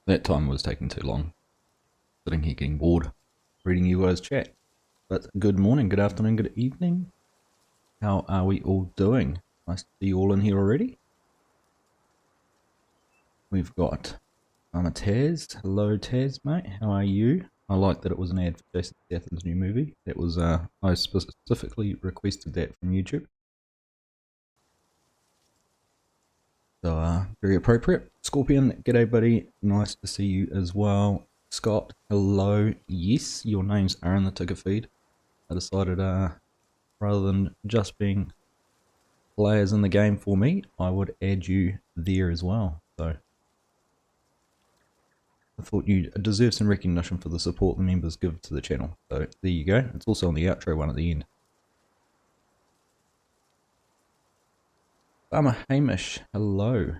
That time was taking too long. Sitting here getting bored, reading you guys chat. But good morning, good afternoon, good evening. How are we all doing? Nice to see you all in here already. We've got Taz. Hello Taz, mate. How are you? I like that it was an ad for Jason Statham's new movie. That was I specifically requested that from YouTube. So very appropriate. Scorpion, g'day buddy. Nice to see you as well. Scott, hello. Yes, your names are in the ticker feed. I decided rather than just being players in the game for me, I would add you there as well. So I thought you deserve some recognition for the support the members give to the channel. So there you go. It's also on the outro one at the end. Farmer Hamish, hello.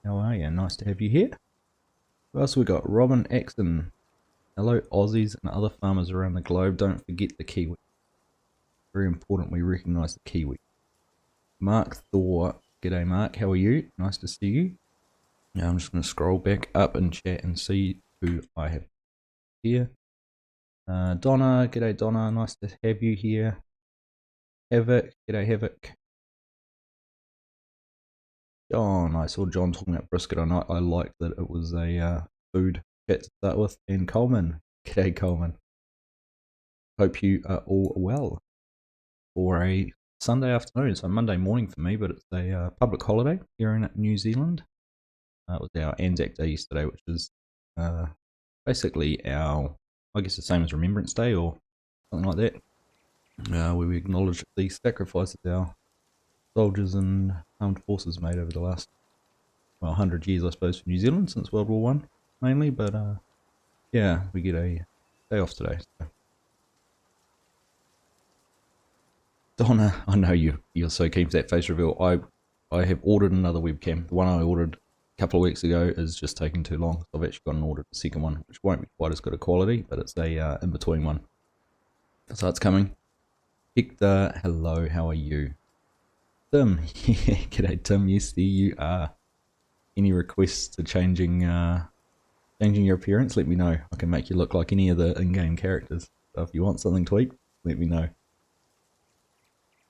How are you? Nice to have you here. Who else we got? Robin Axton. Hello Aussies and other farmers around the globe. Don't forget the Kiwi. Very important we recognise the Kiwi. Mark Thor. G'day Mark, how are you? Nice to see you. Now I'm just going to scroll back up and chat and see who I have here. Donna, g'day Donna, nice to have you here. Havoc, g'day Havoc. John, I saw John talking about brisket on night. I liked that it was a food chat to start with. And Coleman, g'day Coleman. Hope you are all well for a Sunday afternoon. So Monday morning for me, but it's a public holiday here in New Zealand. It was our Anzac Day yesterday, which is basically our, I guess the same as Remembrance Day or something like that, where we acknowledge the sacrifices our soldiers and armed forces made over the last, well, 100 years, I suppose, for New Zealand since World War One mainly. But yeah, we get a day off today. So. Donna, I know you're so keen for that face reveal. I have ordered another webcam. The one I ordered a couple of weeks ago is just taking too long. So I've actually got an order for the second one, which won't be quite as good a quality, but it's a in-between one. So it's coming. Hector, hello, how are you? Tim, g'day Tim, yes there you are. Any requests to changing your appearance, let me know. I can make you look like any of the in-game characters. So if you want something tweaked, let me know.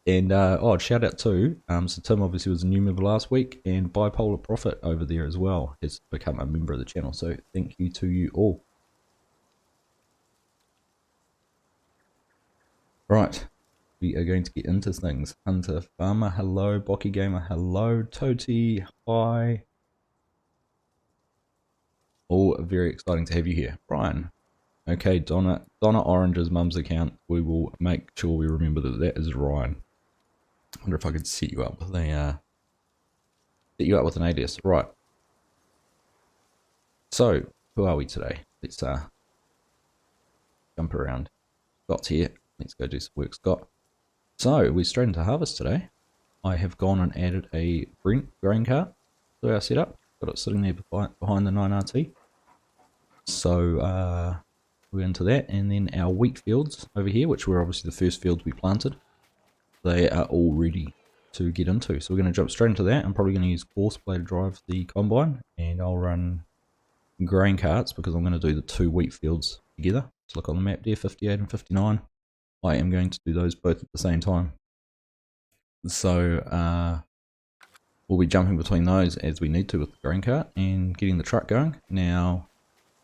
And shout out too, so Tim obviously was a new member last week, and Bipolar Prophet over there as well has become a member of the channel, so thank you to you all. Right, we are going to get into things. Hunter Farmer, hello. Bocky Gamer, hello. Toti, hi. All very exciting to have you here. Brian, okay, Donna Orange's mum's account, we will make sure we remember that that is Ryan. I wonder if I could set you up with a an alias. Right. So, who are we today? Let's jump around. Scott's here. Let's go do some work, Scott. So, we're straight into harvest today. I have gone and added a grain cart to our setup. Got it sitting there behind the 9RT. So, we're into that. And then our wheat fields over here, which were obviously the first fields we planted. They are all ready to get into. So we're going to jump straight into that. I'm probably going to use Courseplay to drive the combine, and I'll run grain carts because I'm going to do the two wheat fields together. Let's look on the map there, 58 and 59. I am going to do those both at the same time. So we'll be jumping between those as we need to with the grain cart and getting the truck going. Now,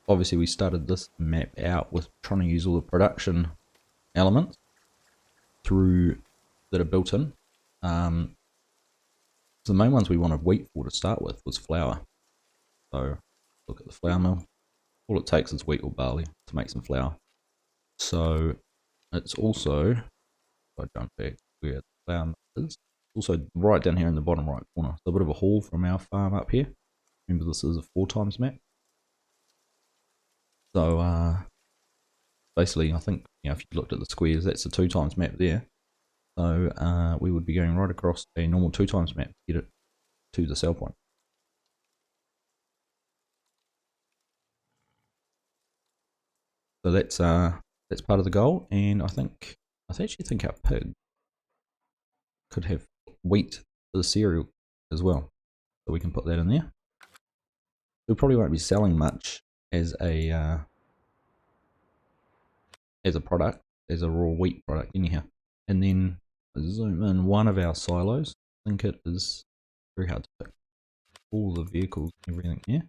obviously we started this map out with trying to use all the production elements through that are built in. So the main ones we wanted wheat for to start with was flour. So look at the flour mill. All it takes is wheat or barley to make some flour. So it's also, if I jump back where the flour mill is, also right down here in the bottom right corner. So a bit of a haul from our farm up here. Remember this is a 4x map. So basically I think, if you looked at the squares, that's a 2x map there. So we would be going right across a normal 2x map to get it to the sell point. So that's part of the goal, and I actually think our pig could have wheat for the cereal as well, so we can put that in there. We probably won't be selling much as a product, as a raw wheat product anyhow. And then zoom in one of our silos. I think it is very hard to pick all the vehicles and everything here.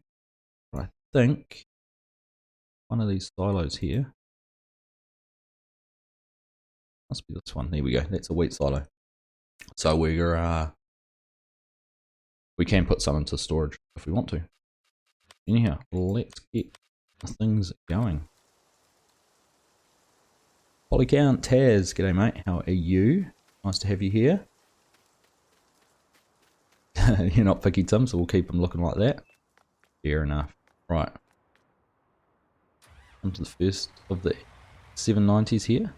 But I think one of these silos here must be this one. There we go. That's a wheat silo. So we can put some into storage if we want to. Anyhow, let's get things going. Polycount Taz, g'day mate, how are you? Nice to have you here. You're not picky, Tim, so we'll keep them looking like that. Fair enough. Right. On to the first of the 790s here.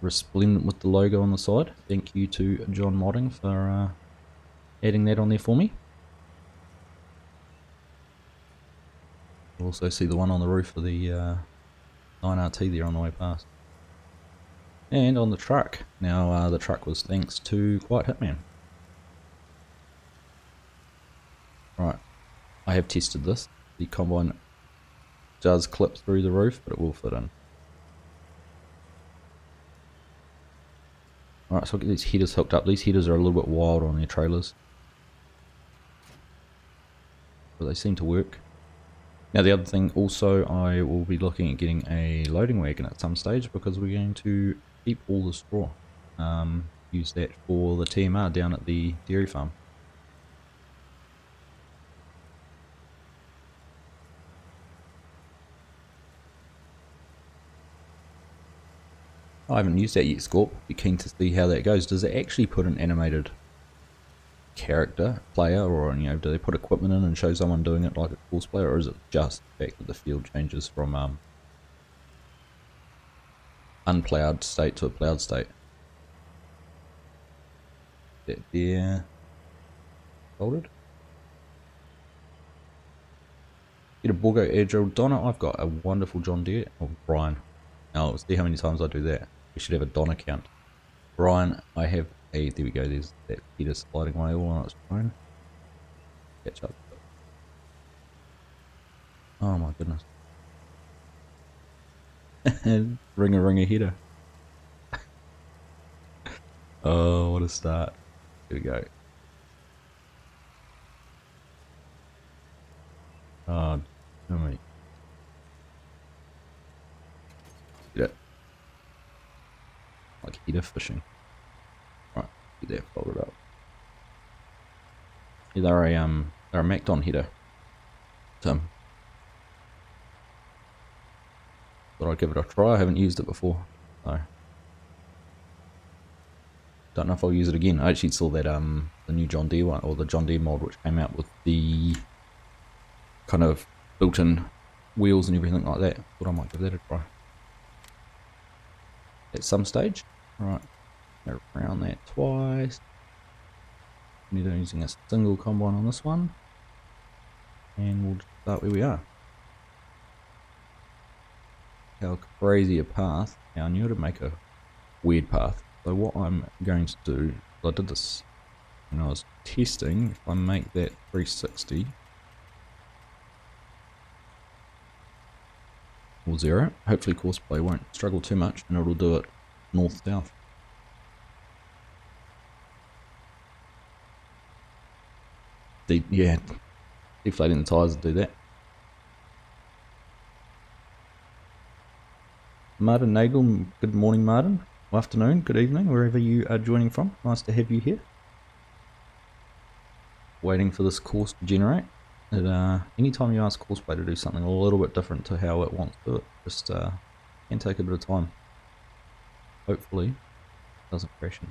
Resplendent with the logo on the side. Thank you to John Modding for adding that on there for me. You'll also see the one on the roof of the 9RT there on the way past. And on the truck. Now the truck was thanks to Quiet Hitman. Right, I have tested this. The combine does clip through the roof, but it will fit in. Alright, so I'll get these headers hooked up. These headers are a little bit wild on their trailers, but they seem to work. Now the other thing also, I will be looking at getting a loading wagon at some stage, because we're going to keep all the straw. Use that for the TMR down at the dairy farm. I haven't used that yet, Scorp. Be keen to see how that goes. Does it actually put an animated character, player, or do they put equipment in and show someone doing it like a Courseplay, or is it just the fact that the field changes from unplowed state to a plowed state? That there, folded. Get a Borgo air drill. Donna, I've got a wonderful John Deere. Oh, Brian. Now, see how many times I do that. We should have a Donna count. Brian, I have a, there we go, there's that heater sliding away all on its own. Catch up. Oh my goodness. Ringer header. Oh, what a start. Here we go. Oh, me. Get it. Like heater fishing. Right, get that folded up. Yeah, they're a Macdon heater. Thought I'd give it a try. I haven't used it before, so don't know if I'll use it again. I actually saw that the new John Deere one, or the John Deere mod, which came out with the kind of built-in wheels and everything like that. Thought I might give that a try at some stage. Right, go around that twice. We're using a single combine on this one, and we'll start where we are. How crazy a path. Now I knew to make a weird path. So what I'm going to do, I did this when I was testing. If I make that 360 or 0, hopefully Courseplay won't struggle too much and it'll do it north-south. Yeah, deflating the tyres will do that. Martin Nagel, good morning Martin. Afternoon, good evening, wherever you are joining from. Nice to have you here. Waiting for this course to generate. Anytime you ask Courseplay to do something a little bit different to how it wants to do it, just can take a bit of time. Hopefully, it doesn't crash in.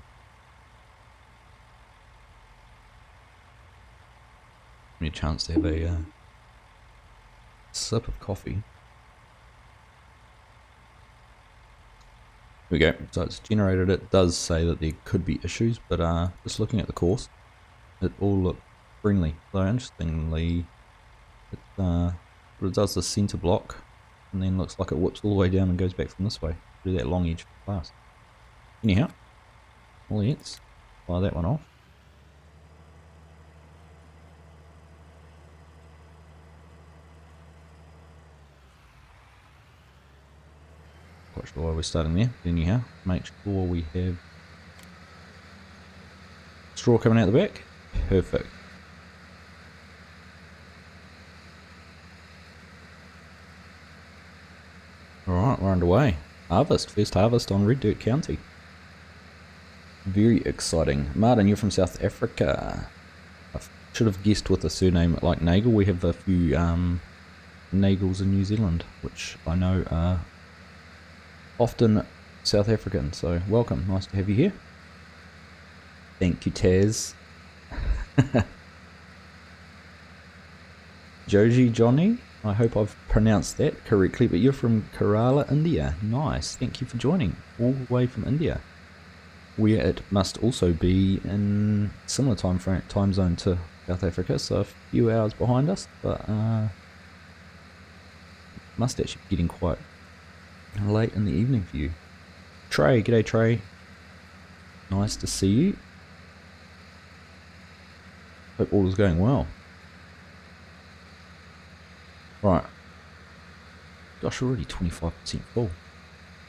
Give me a chance to have a sip of coffee. Here we go, so it's generated. It does say that there could be issues, but just looking at the course, it all looked friendly. So interestingly, it does the center block, and then looks like it whips all the way down and goes back from this way through that long edge fast. Anyhow, let's fire that one off. quite sure why we're starting there. But anyhow, make sure we have straw coming out the back. Perfect. Alright, we're underway. Harvest, first harvest on Red Dirt County. Very exciting. Martin, you're from South Africa. I should have guessed with a surname like Nagel. We have a few Nagels in New Zealand, which I know are often South African, so welcome. Nice to have you here. Thank you, Taz. Joji Johnny, I hope I've pronounced that correctly, but you're from Kerala, India. Nice, thank you for joining, all the way from India, where it must also be in similar time zone to South Africa, so a few hours behind us, but must actually be getting quite late in the evening for you. Trey, g'day Trey. Nice to see you. Hope all is going well. Right. Gosh, already 25% full.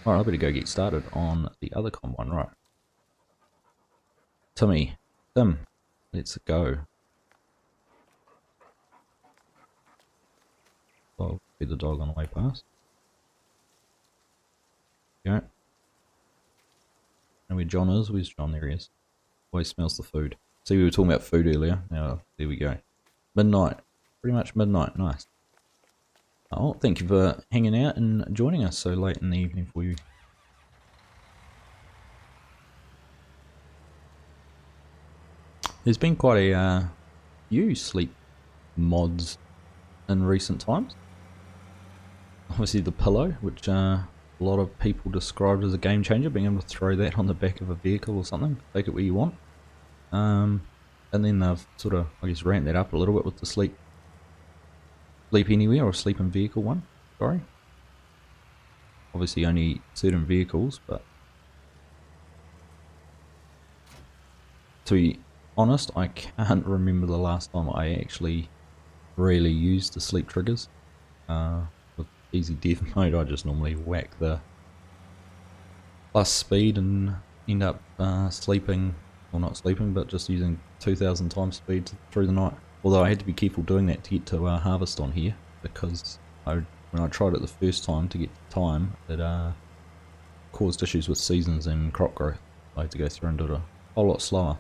Alright, I better go get started on the other combine, right. Tim, let's go. I'll feed the dog on the way past. Go. And where John is, where's John? There he is. Always smells the food. See, we were talking about food earlier. Now, there we go. Midnight. Pretty much midnight. Nice. Oh, thank you for hanging out and joining us so late in the evening for you. There's been quite a few sleep mods in recent times. Obviously the pillow, which a lot of people described as a game changer, being able to throw that on the back of a vehicle or something, take it where you want. And then they've sort of, I guess, ramped that up a little bit with the sleep anywhere or sleep in vehicle one. Sorry. Obviously only certain vehicles, but to be honest, I can't remember the last time I actually really used the sleep triggers. With easy death mode, I just normally whack the plus speed and end up sleeping, well not sleeping, but just using 2000 times speed through the night. Although I had to be careful doing that to get to harvest on here, because when I tried it the first time to get the time, it caused issues with seasons and crop growth. I had to go through and do it a whole lot slower.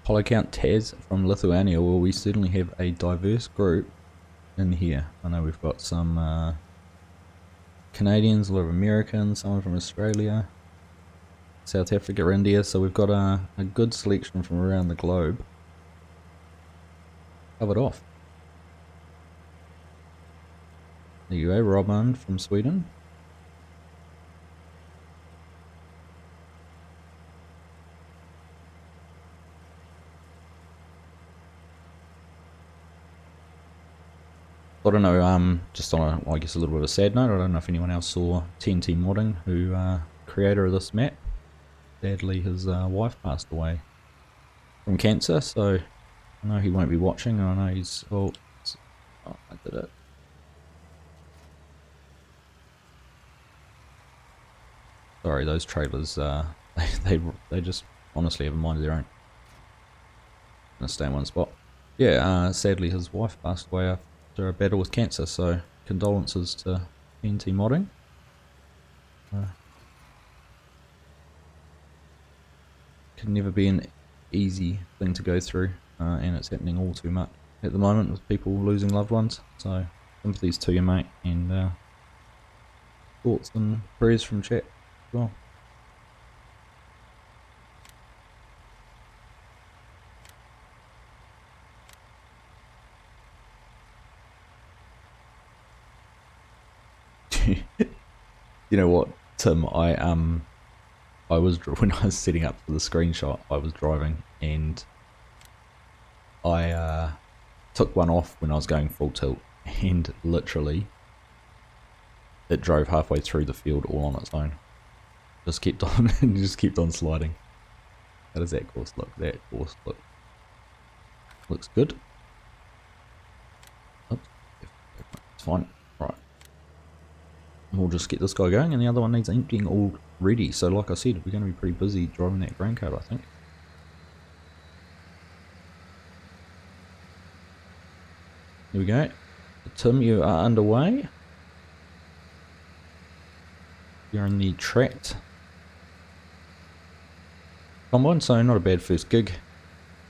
Follow count Taz from Lithuania. Well, we certainly have a diverse group in here. I know we've got some Canadians, a lot of Americans, someone from Australia, South Africa, India, so we've got a good selection from around the globe covered off. There you go, Robin from Sweden. I don't know, just on I guess a little bit of a sad note, I don't know if anyone else saw TNT Modding, who creator of this map. Sadly his wife passed away from cancer, so I know he won't be watching, and I know he's, oh I did it. Sorry, those trailers, they just honestly have a mind of their own. I'm gonna stay in one spot. Yeah, sadly his wife passed away after a battle with cancer, so condolences to TNT Modding. Can never be an easy thing to go through, and it's happening all too much at the moment with people losing loved ones, so sympathies to you, mate, and thoughts and prayers from chat as well. You know what, Tim, I was, when I was setting up for the screenshot, I was driving and I took one off when I was going full tilt, and literally it drove halfway through the field all on its own. Just kept on and just kept on sliding. How does that course look? That course look Looks good. Oops. It's fine. Right. We'll just get this guy going, and the other one needs emptying already. So like I said, we're going to be pretty busy driving that grain cart, I think. Here we go. Tim, you are underway. You're in the tracked combine, so not a bad first gig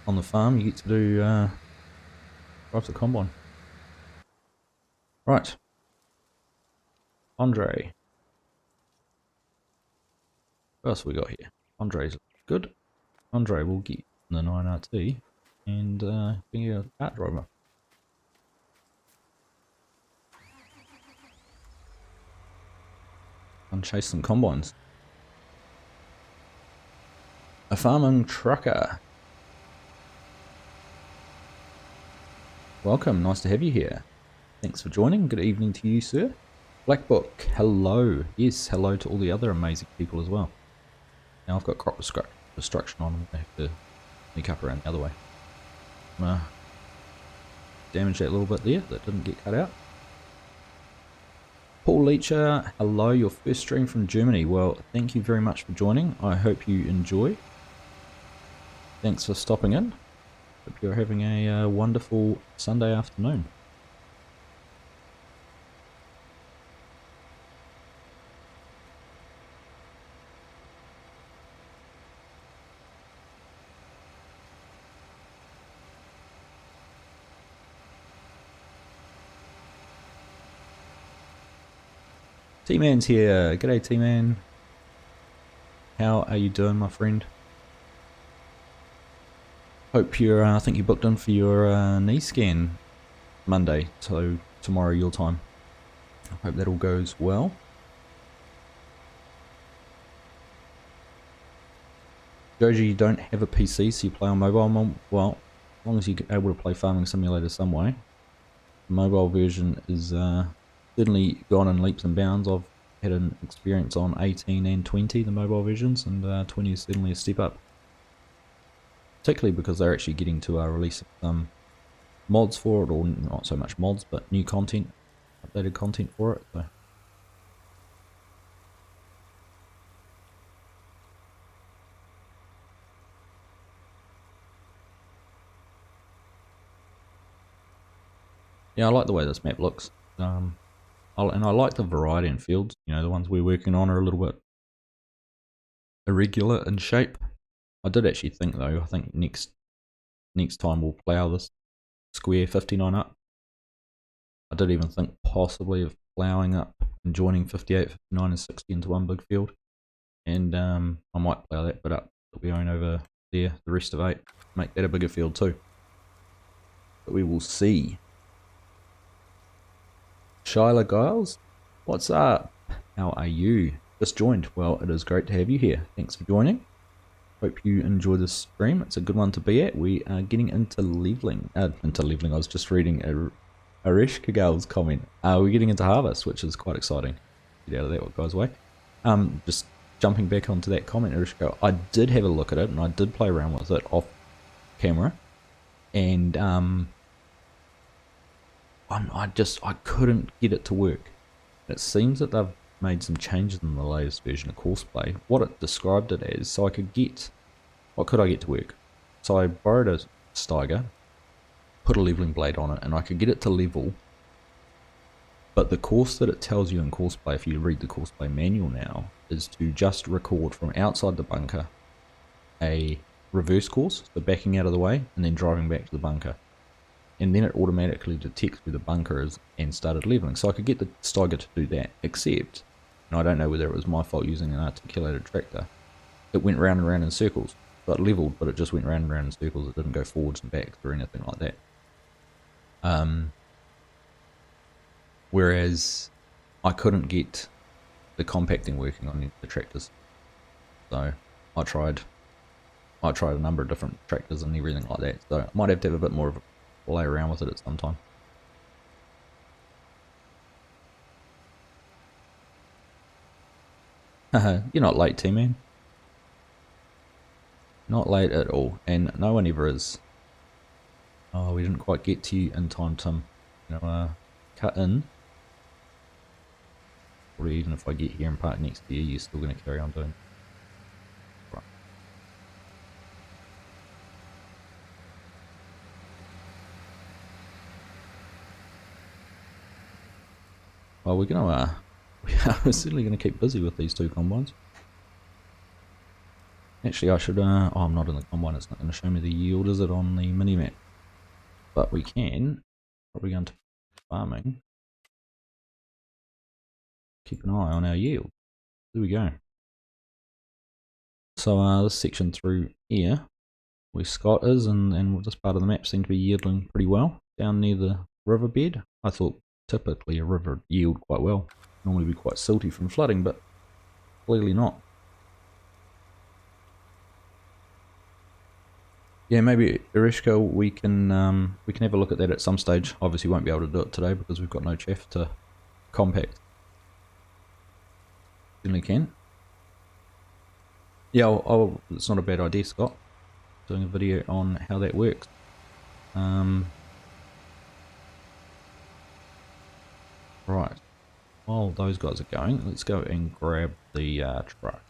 on the farm. You get to do drive the combine. Right. Andre. What else we got here? Andre's good. Andre will get the 9RT and be a kart driver. And chase some combines. A farming trucker. Welcome, nice to have you here. Thanks for joining. Good evening to you, sir. Black Book, hello. Yes, hello to all the other amazing people as well. Now I've got crop destruction on. I have to sneak up around the other way. I'm gonna damage that little bit there that didn't get cut out. Paul Leacher, hello, your first stream from Germany. Well, thank you very much for joining. I hope you enjoy. Thanks for stopping in. Hope you're having a wonderful Sunday afternoon. T-Man's here. G'day, T-Man. How are you doing, my friend? Hope you're, I think you booked in for your knee scan Monday, so tomorrow your time. I hope that all goes well. Joji, you don't have a PC, so you play on mobile. Well, as long as you're able to play Farming Simulator some way. The mobile version is certainly gone in leaps and bounds. I've had an experience on 18 and 20, the mobile versions, and 20 is certainly a step up. Particularly because they're actually getting to release some mods for it, or not so much mods, but new content, updated content for it. So. Yeah, I like the way this map looks. And I like the variety in fields. You know, the ones we're working on are a little bit irregular in shape. I did actually think though, I think next time we'll plough this square 59 up. I did even think possibly of ploughing up and joining 58, 59 and 60 into one big field. And I might plough that bit up that we own over there, the rest of 8, make that a bigger field too. But we will see. Shyla Giles, what's up? How are you? Just joined. Well, it is great to have you here. Thanks for joining. Hope you enjoy this stream. It's a good one to be at. We are getting into leveling. I was just reading Arish Kagal's comment. We're getting into harvest, which is quite exciting. Get out of that guy's way. Just jumping back onto that comment, Arish Kagal. I did have a look at it, and I did play around with it off camera, and I couldn't get it to work. It seems that they've made some changes in the latest version of Courseplay. What it described it as, so I could get, what could I get to work? So I borrowed a Steiger, put a leveling blade on it, and I could get it to level. But the course that it tells you in Courseplay, if you read the Courseplay manual now, is to just record from outside the bunker a reverse course, so backing out of the way and then driving back to the bunker. And then it automatically detects where the bunker is and started leveling. So I could get the Steiger to do that, except, and I don't know whether it was my fault using an articulated tractor, it went round and round in circles. So it leveled, but it just went round and round in circles. It didn't go forwards and backs or anything like that. Whereas I couldn't get the compacting working on the tractors. So I tried a number of different tractors and everything like that. So I might have to have a bit more of a play around with it at some time. You're not late, T-Man. Not late at all, and no one ever is. Oh, we didn't quite get to you in time, Tim. You know, cut in. Or even if I get here and park next to you, you're still going to carry on doing it. Right. Well, we're going to, we're certainly going to keep busy with these two combines. Actually, I should, oh, I'm not in the combine, it's not going to show me the yield, is it, on the mini-map? But we can, probably go into farming, keep an eye on our yield. There we go. So this section through here, where Scott is, and this part of the map seemed to be yielding pretty well, down near the riverbed. I thought typically a river would yield quite well, normally be quite silty from flooding, but clearly not. Yeah, maybe Ereshka, we can have a look at that at some stage. Obviously won't be able to do it today because we've got no chaff to compact. Certainly can. Yeah, it's not a bad idea, Scott. Doing a video on how that works. Right. While those guys are going, let's go and grab the truck.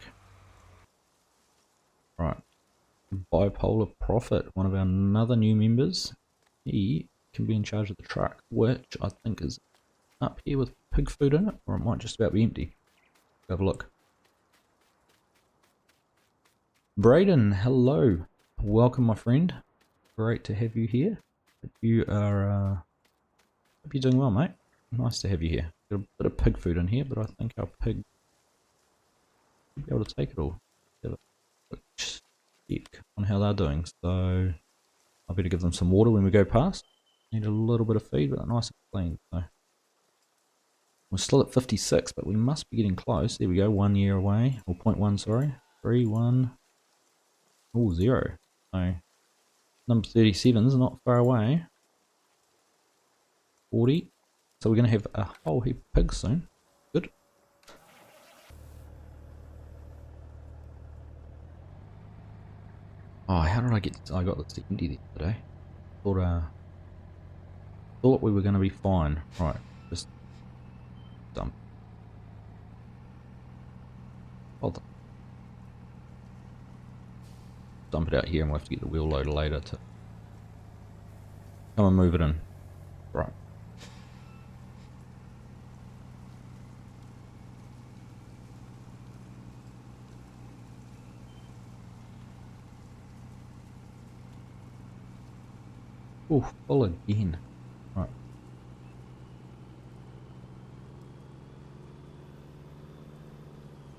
Right. Bipolar Prophet, one of our another new members. He can be in charge of the truck, which I think is up here with pig food in it, or it might just about be empty. Have a look. Braden, hello. Welcome, my friend. Great to have you here. Hope you are hope you're doing well, mate. Nice to have you here. Got a bit of pig food in here, but I think our pig will be able to take it all. Have a quick check on how they're doing. So I better give them some water when we go past. Need a little bit of feed, but nice and clean. So we're still at 56, but we must be getting close. There we go, 1 year away, or 0.1, sorry. 3, 1. Oh, 0. So number 37 is not far away. 40. So we're going to have a whole heap of pigs soon. Good. Oh, how did I got this to empty today? Thought we were going to be fine. Right, just dump. Hold on. Dump it out here and we'll have to get the wheel loader later to come and move it in. Right. Oh, full again. Right.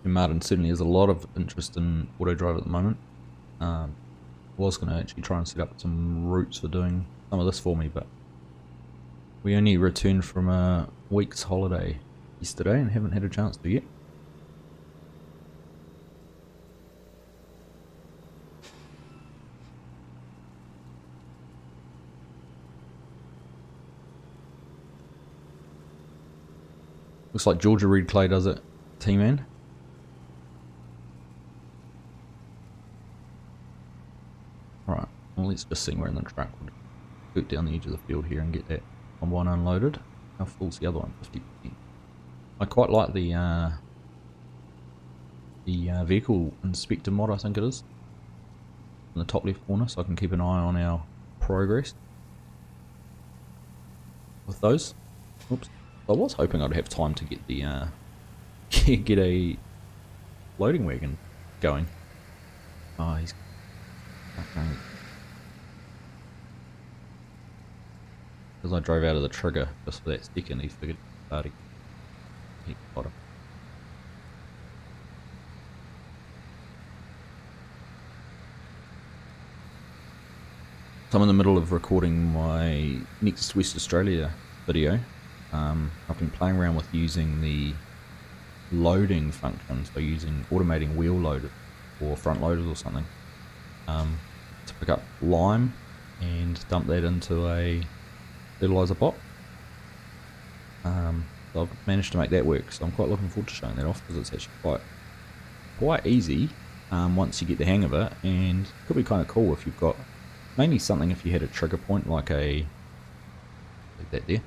In Martin certainly has a lot of interest in auto drive at the moment. Was going to actually try and set up some routes for doing some of this for me, but we only returned from a week's holiday yesterday and haven't had a chance to yet. Looks like Georgia Red Clay does it, T-Man. Right, well let's just see where in the truck would scoot down the edge of the field here and get that combine unloaded. How full's the other one? 50%. I quite like the vehicle inspector mod, I think it is, in the top left corner, so I can keep an eye on our progress with those. Oops. I was hoping I'd have time to get the get a loading wagon going. Oh, he's okay. Because I drove out of the trigger just for that second, he figured starting. He got him. So I'm in the middle of recording my next West Australia video. I've been playing around with using the loading function, so using automating wheel loaders or front loaders or something to pick up lime and dump that into a fertilizer pot. So I've managed to make that work, so I'm quite looking forward to showing that off because it's actually quite easy once you get the hang of it, and it could be kind of cool if you've got mainly something if you had a trigger point like a, like that there,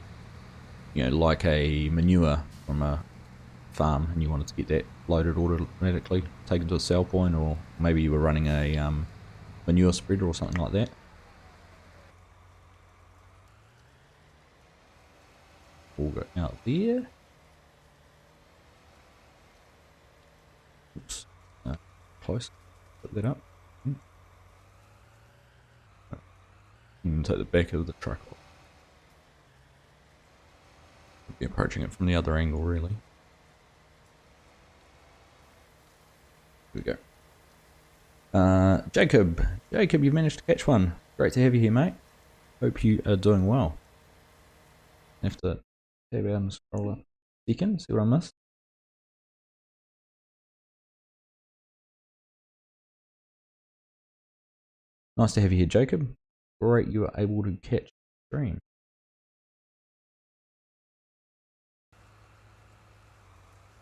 you know, like a manure from a farm, and you wanted to get that loaded automatically, taken to a sell point, or maybe you were running a manure spreader or something like that. We'll go out there. Oops, close. Put that up. You can take the back of the truck off. Be approaching it from the other angle, really. Here we go. Jacob, you've managed to catch one. Great to have you here, mate. Hope you are doing well. I have to tab out and scroll a second, see what I missed. Nice to have you here, Jacob. Great you were able to catch the stream.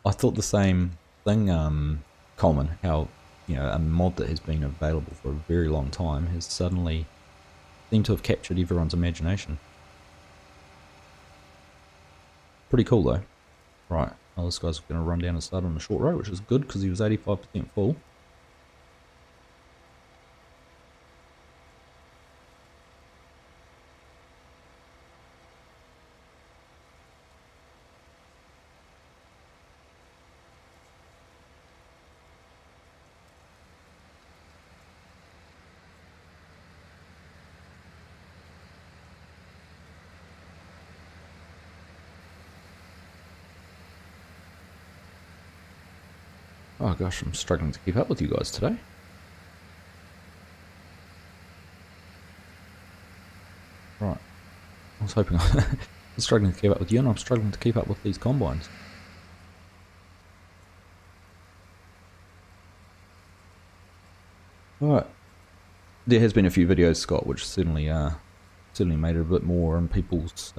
I thought the same thing, Coleman, how, you know, a mod that has been available for a very long time has suddenly seemed to have captured everyone's imagination. Pretty cool though. Right, well, this guy's going to run down and start on the short road, which is good because he was 85% full. Oh gosh, I'm struggling to keep up with you guys today. Right. I was hoping I'm struggling to keep up with you, and I'm struggling to keep up with these combines. Alright. There has been a few videos, Scott, which certainly made it a bit more in people's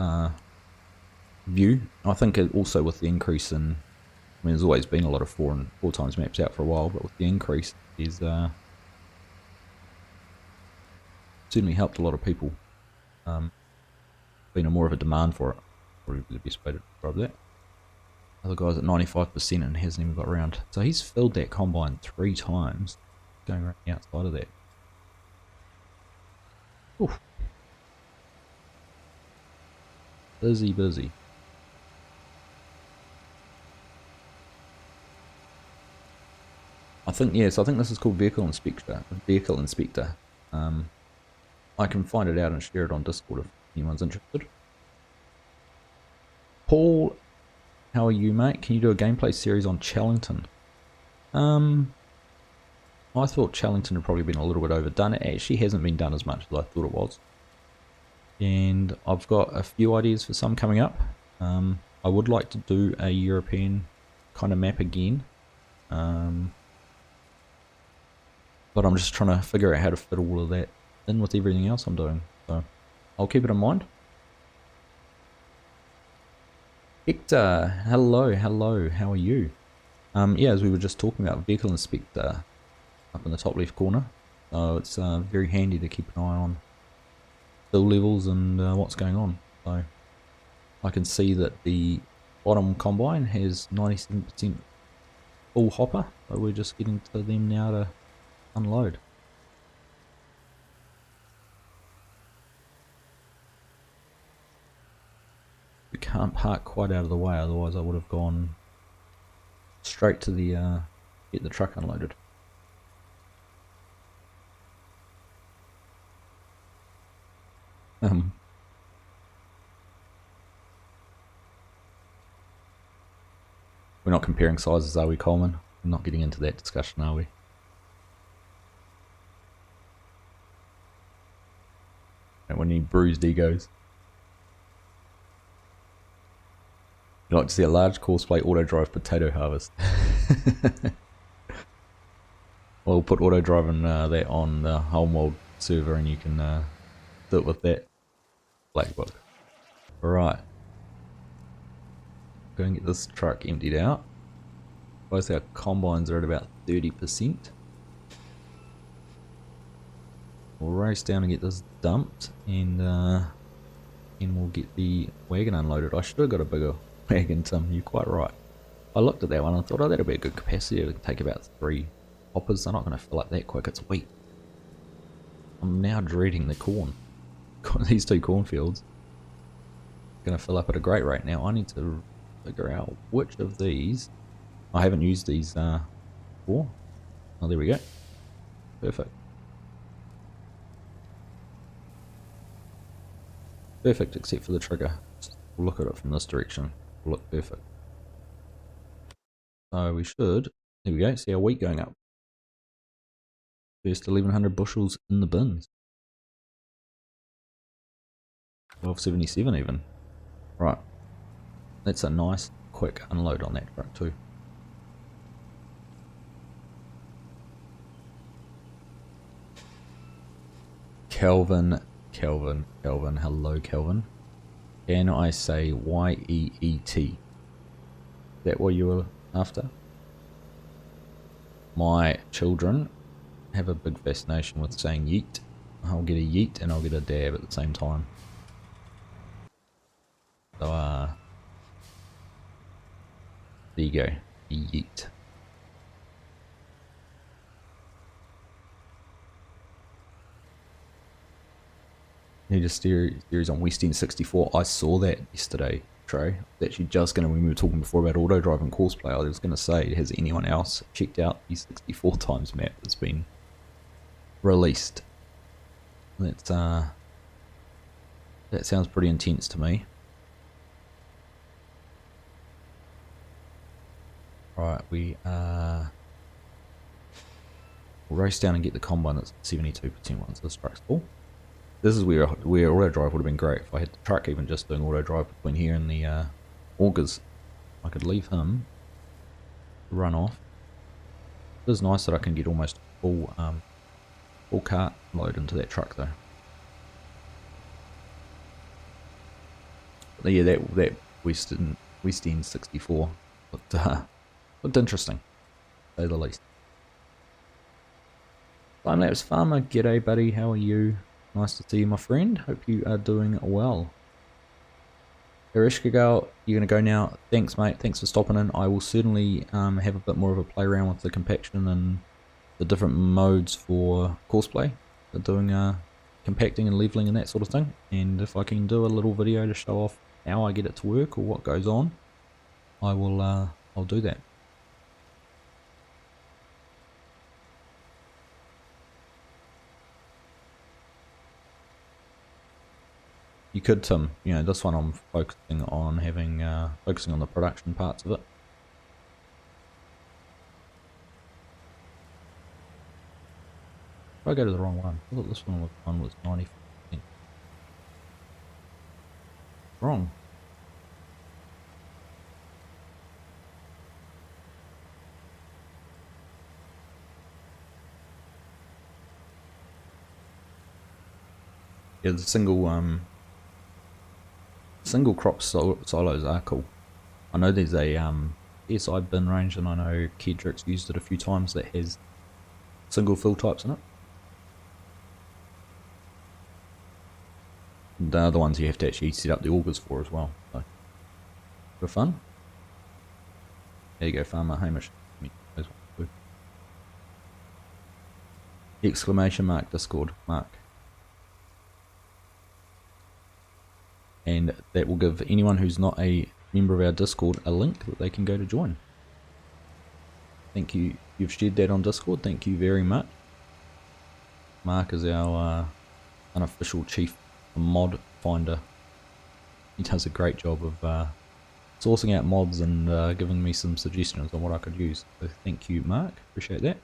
view. I think it also with the increase in, I mean, there's always been a lot of four times maps out for a while, but with the increase, there's certainly helped a lot of people. Been more of a demand for it. Probably the best way to describe that. Other guy's at 95% and hasn't even got around. So he's filled that combine 3 times, going around the outside of that. Oof. Busy. I think, yes, I think this is called Vehicle Inspector. I can find it out and share it on Discord if anyone's interested. Paul, how are you, mate? Can you do a gameplay series on Challengton? I thought Challengton had probably been a little bit overdone. It actually hasn't been done as much as I thought it was. And I've got a few ideas for some coming up. I would like to do a European kind of map again. But I'm just trying to figure out how to fit all of that in with everything else I'm doing. So I'll keep it in mind. Hector, hello, how are you? Yeah, as we were just talking about, Vehicle Inspector up in the top left corner. So it's very handy to keep an eye on fill levels and what's going on. So I can see that the bottom combine has 97% full hopper, so we're just getting to them now to unload. We can't park quite out of the way, otherwise I would have gone straight to the get the truck unloaded. We're not comparing sizes, are we, Coleman? We're not getting into that discussion, are we? Don't want any bruised egos. You'd like to see a large Courseplay auto drive potato harvest. We'll put auto drive and that on the Homeworld server, and you can do it with that black book. Alright. Go and get this truck emptied out. Both our combines are at about 30%. We'll race down and get this dumped, and we'll get the wagon unloaded. I should have got a bigger wagon, Tim. You're quite right. I looked at that one and thought, oh, that'll be a good capacity. It'll take about 3 hoppers. They're not going to fill up that quick. It's wheat. I'm now dreading the corn. Got these 2 cornfields. Going to fill up at a great rate. Now I need to figure out which of these. I haven't used these before. Oh, there we go. Perfect. Perfect, except for the trigger. Just look at it from this direction. It'll look perfect. So we should. There we go. See our wheat going up. First 1100 bushels in the bins. 1277 even. Right. That's a nice quick unload on that truck too. Kelvin. Hello, Kelvin. Can I say Y-E-E-T? Is that what you were after? My children have a big fascination with saying yeet. I'll get a yeet and I'll get a dab at the same time. So, there you go. Yeet. Need a series on West End 64. I saw that yesterday, Trey. Actually, just gonna, when we were talking before about auto drive and Courseplay, I was gonna say, has anyone else checked out the 64 times map that's been released? That sounds pretty intense to me. Right, we'll race down and get the combine that's 72% once this truck's full. This is where auto drive would have been great. If I had the truck even just doing auto drive between here and the augers, I could leave him to run off. It is nice that I can get almost full cart load into that truck though. But yeah, that West End 64 looked interesting, to say the least. Time Lapse Farmer, g'day buddy, how are you? Nice to see you, my friend. Hope you are doing well. Erishkagal, you're going to go now. Thanks, mate. Thanks for stopping in. I will certainly have a bit more of a play around with the compaction and the different modes for Courseplay. For doing compacting and leveling and that sort of thing. And if I can do a little video to show off how I get it to work or what goes on, I will. I'll do that. You could, Tim. You know, this one I'm focusing on having, focusing on the production parts of it. If I go to the wrong one, I thought this one was 90%. Wrong. Yeah, the single crop silos are cool. I know there's a SI bin range, and I know Kedrick's used it a few times that has single fill types in it. And they're the ones you have to actually set up the augers for as well. So, for fun. There you go, Farmer Hamish. Exclamation mark Discord, Mark. And that will give anyone who's not a member of our Discord a link that they can go to join. Thank you. You've shared that on Discord. Thank you very much. Mark is our unofficial chief mod finder. He does a great job of sourcing out mods and giving me some suggestions on what I could use. So thank you, Mark. Appreciate that.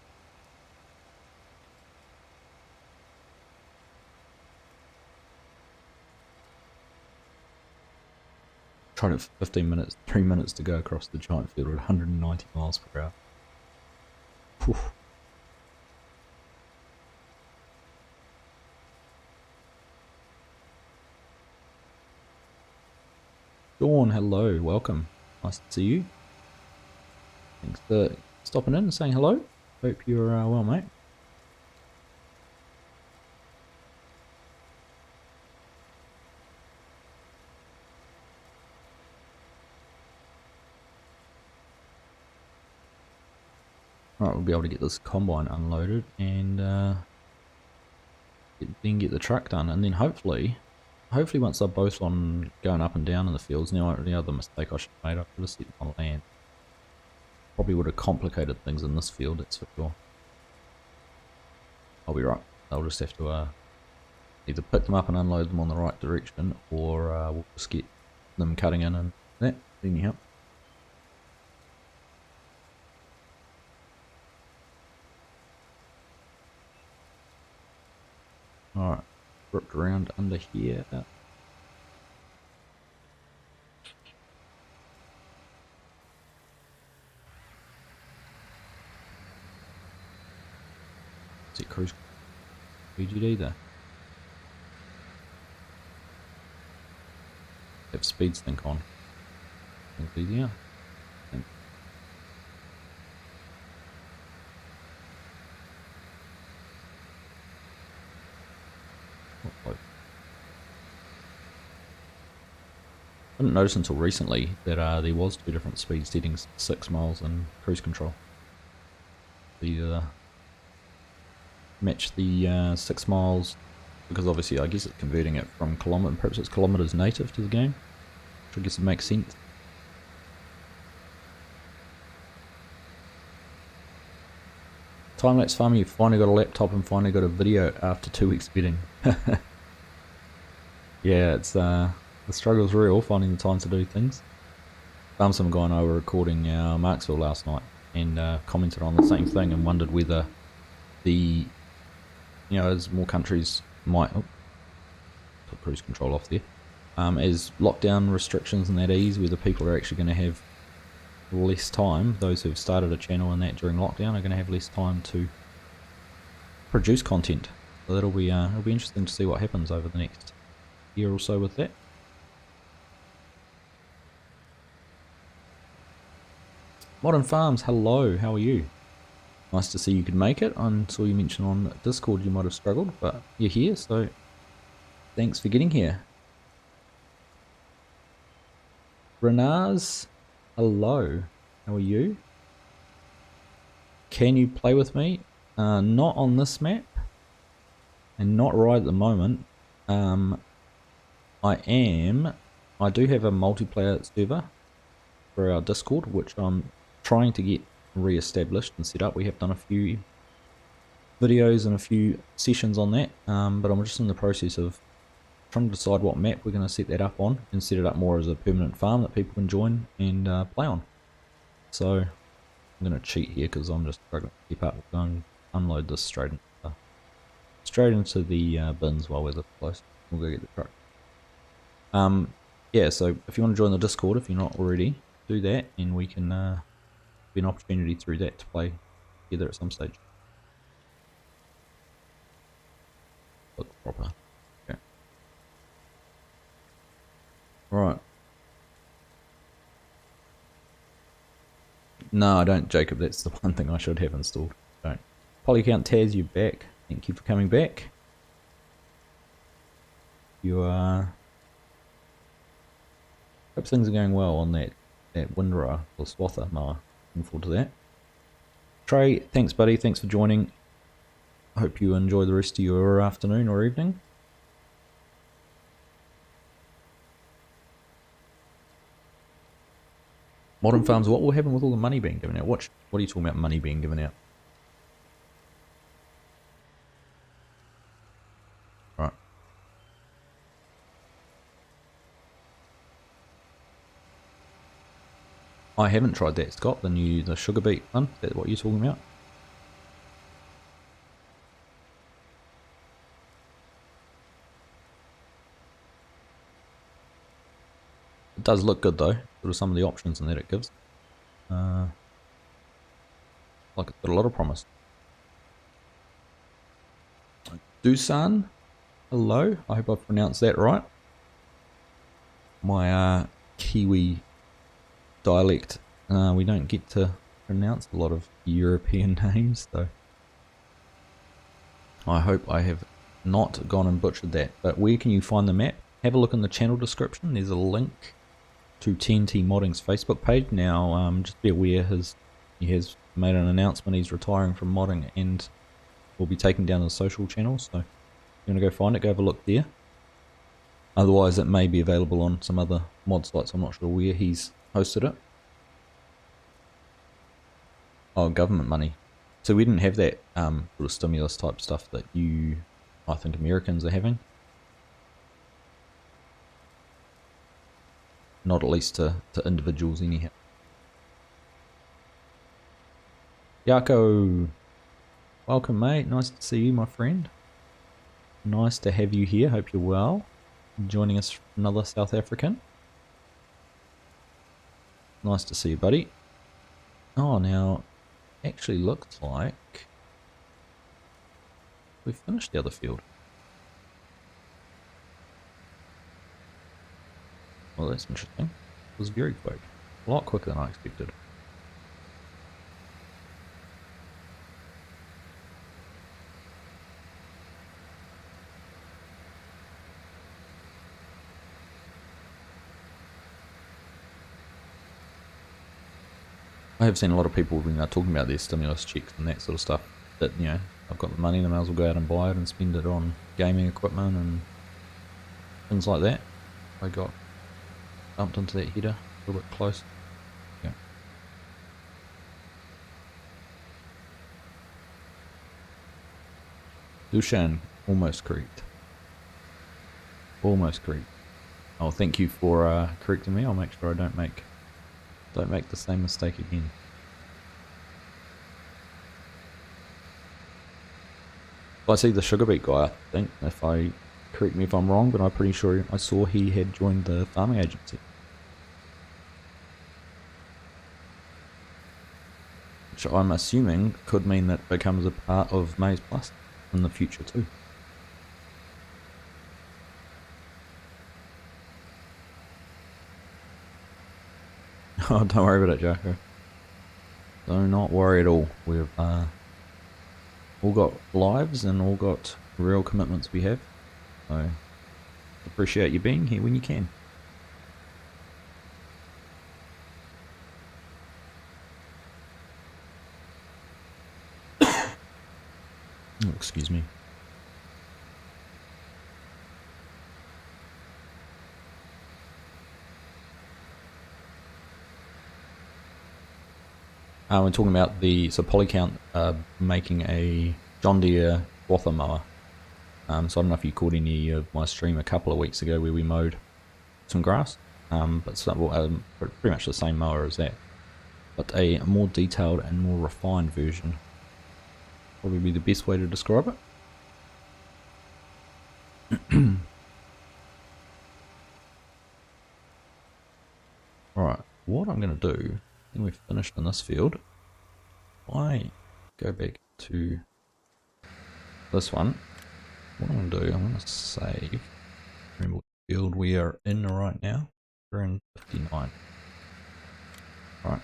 Tried it for 15 minutes, 3 minutes to go across the giant field at 190 miles per hour. Whew. Dawn, hello, welcome. Nice to see you. Thanks for stopping in and saying hello. Hope you're well, mate. Right, we'll be able to get this combine unloaded and then get the truck done, and then hopefully once they're both on going up and down in the fields. Now the other mistake I should have made, I could have set them on land. Probably would have complicated things in this field, that's for sure. I'll be right. I'll just have to either pick them up and unload them on the right direction, or we'll just get them cutting in and that. Anyhow. Alright, ripped around under here. Is it cruise VGD there? Have speed sync on. It's easier. I didn't notice until recently that there was 2 different speed settings, 6 miles and cruise control. The match the 6 miles, because obviously I guess it's converting it from kilometre, perhaps it's kilometres native to the game, which I guess it makes sense. Time-lapse farming, you finally got a laptop and finally got a video after 2 weeks bidding. Yeah, it's the struggle's real, finding the time to do things. Some guy and I were recording Marksville last night and commented on the same thing and wondered whether the, as more countries might, put cruise control off there, as lockdown restrictions and that ease, whether people are actually going to have less time, those who've started a channel and that during lockdown are going to have less time to produce content. So it'll be interesting to see what happens over the next year or so with that. Modern Farms, hello, how are you? Nice to see you could make it. I saw you mention on Discord you might have struggled, but you're here, so thanks for getting here. Renaz, hello, how are you? Can you play with me? Not on this map, and not right at the moment. I do have a multiplayer server for our Discord, which I'm trying to get re-established and set up. We have done a few videos and a few sessions on that, but I'm just in the process of trying to decide what map we're going to set that up on and set it up more as a permanent farm that people can join and play on. So I'm going to cheat here because I'm just struggling to keep up. We'll go and unload this straight into the bins while we're this close. We'll go get the truck. Yeah, so if you want to join the Discord, if you're not already, do that, and we can be an opportunity through that to play together at some stage. Look proper. Okay. Right. No, I don't, Jacob. That's the one thing I should have installed. Don't. Polycount Taz, you're back. Thank you for coming back. You are. Hope things are going well on that Windrower or Swather mower. Looking forward to that. Trey, thanks buddy, thanks for joining. I hope you enjoy the rest of your afternoon or evening. Modern Farms, what will happen with all the money being given out? What are you talking about, money being given out? Right. I haven't tried that, Scott, the sugar beet one. Is that what you're talking about? It does look good though, sort of some of the options and that it gives. Like it's got a lot of promise. Dusan, hello, I hope I've pronounced that right. My Kiwi dialect, we don't get to pronounce a lot of European names, so I hope I have not gone and butchered that. But where can you find the map? Have a look in the channel description. There's a link to TNT Modding's Facebook page. Now just be aware his he has made an announcement he's retiring from modding and will be taking down his social channels. So if you want to go find it, go have a look there. Otherwise, it may be available on some other mod sites. I'm not sure where he's hosted it. Oh, government money. So we didn't have that sort of stimulus type stuff that I think Americans are having. Not at least to individuals anyhow. Yako, welcome mate. Nice to see you, my friend. Nice to have you here. Hope you're well. Joining us, another South African. Nice to see you, buddy. Oh, now, actually looks like we've finished the other field. Well, that's interesting. It was very quick. A lot quicker than I expected. I have seen a lot of people talking about their stimulus checks and that sort of stuff. That, I've got the money, I may as well go out and buy it and spend it on gaming equipment and things like that. I got bumped into that header a little bit close. Yeah. Dushan, almost correct. Almost correct. Oh, thank you for correcting me. I'll make sure I don't make the same mistake again. I see the sugar beet guy, I think, correct me if I'm wrong, but I'm pretty sure I saw he had joined the farming agency. Which I'm assuming could mean that becomes a part of Maize Plus in the future too. Oh, don't worry about it, Jacko. Do not worry at all. We've all got lives and all got real commitments we have. So, appreciate you being here when you can. Oh, excuse me. We're talking about so Polycount making a John Deere Swather mower. So I don't know if you caught any of my stream a couple of weeks ago where we mowed some grass, but pretty much the same mower as that, but a more detailed and more refined version. Probably be the best way to describe it. Alright, what I'm going to do, I think we've finished in this field. I go back to this one. What I'm going to do, I'm going to save. Remember what field we are in right now. We're in 59. Alright.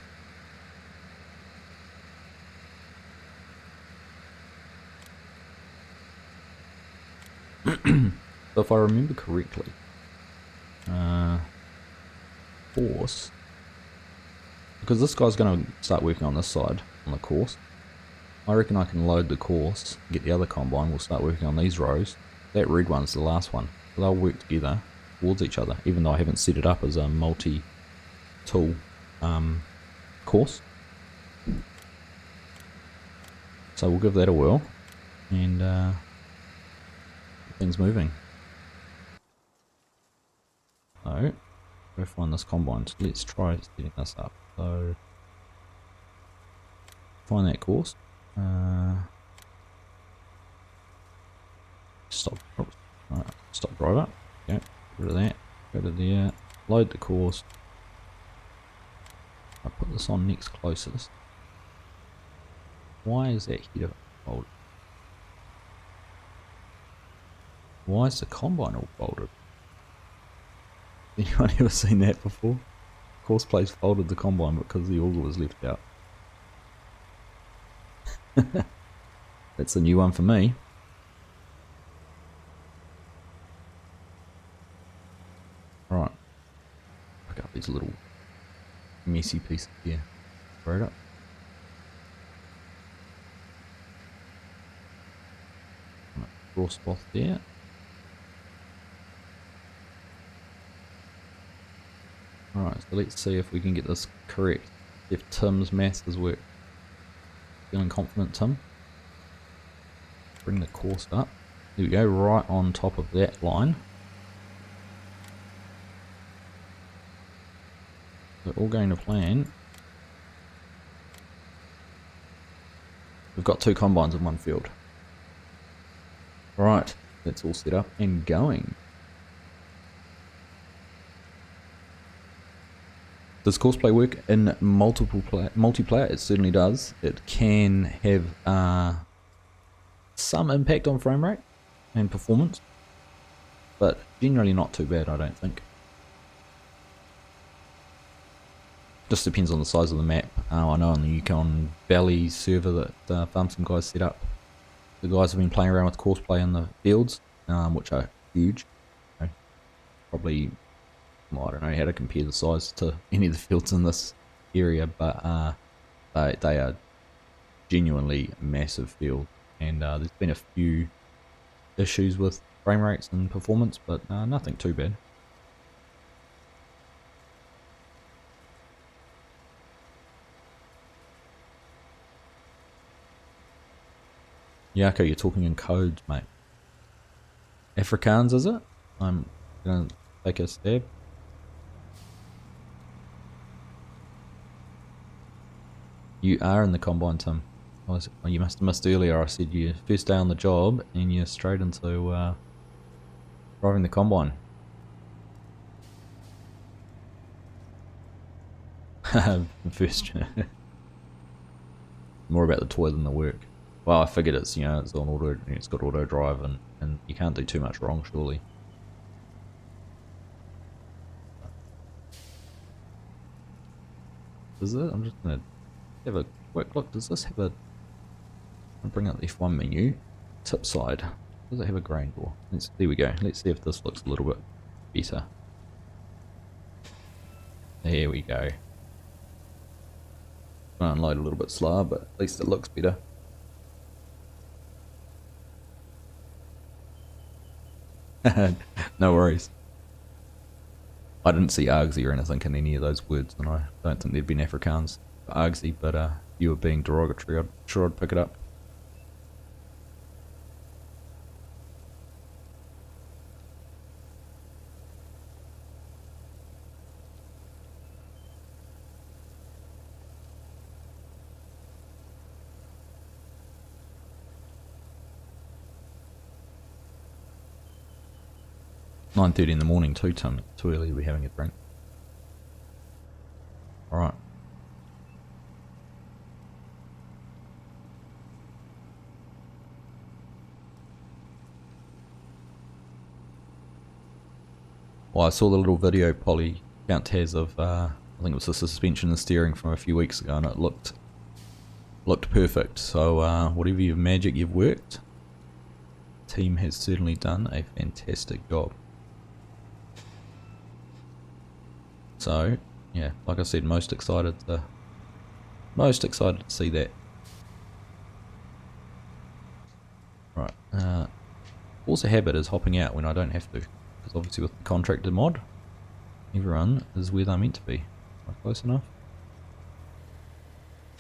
So if I remember correctly, course, because this guy's going to start working on this side, on the course. I reckon I can load the course, get the other combine, we'll start working on these rows. That red one's the last one. So they'll work together towards each other, even though I haven't set it up as a multi-tool course. So we'll give that a whirl and get things moving. So, go find this combine. So let's try setting this up. So, find that course. Stop driver. Okay, get rid of that. Go to there. Load the course. I put this on next closest. Why is that header folded? Why is the combine all folded? Anyone ever seen that before? Courseplay folded the combine because the auger was left out. That's a new one for me. Right. Pick up these little messy pieces here. Throw it up. draw swath there. Alright, so let's see if we can get this correct. If Tim's maths has worked. Feeling confident, Tim? Bring the course up. There we go, right on top of that line. So all going to plan. We've got 2 combines in one field. Right, that's all set up and going. Does Courseplay work in multiplayer? It certainly does. It can have some impact on frame rate and performance, but generally not too bad, I don't think. Just depends on the size of the map. I know on the Yukon Valley server that Farm Sim guys set up, the guys have been playing around with Courseplay in the fields, which are huge. Probably, well, I don't know how to compare the size to any of the fields in this area, but they are genuinely massive fields, and there's been a few issues with frame rates and performance, but nothing too bad. Yako, you're talking in codes, mate. Afrikaans, is it? I'm gonna take a stab. You are in the combine, Tim. You must have missed earlier. I said you first day on the job and you're straight into driving the combine. First, more about the toy than the work. Well, I figured it's, you know, it's on auto, it's got auto drive, and you can't do too much wrong, surely. Is it? I'm just gonna have a quick look. Does this have a? I'll bring up the F1 menu. Tip side. Does it have a grain door? There we go. Let's see if this looks a little bit better. There we go. Gonna unload a little bit slower, but at least it looks better. No worries. I didn't see Argsy or anything in any of those words, and I don't think there'd been Afrikaans for Argsy, but you were being derogatory, I'm sure I'd pick it up. "9:30 in the morning too, Tim. Too early to be having a drink." Alright. Well, I saw the little video Polly Count has of, I think it was the suspension and steering from a few weeks ago, and it looked perfect. So whatever your magic you've worked, the team has certainly done a fantastic job. So yeah, like I said, most excited to see that. Right. Force a habit is hopping out when I don't have to, because obviously with the contractor mod, everyone is where they're meant to be. Am I close enough?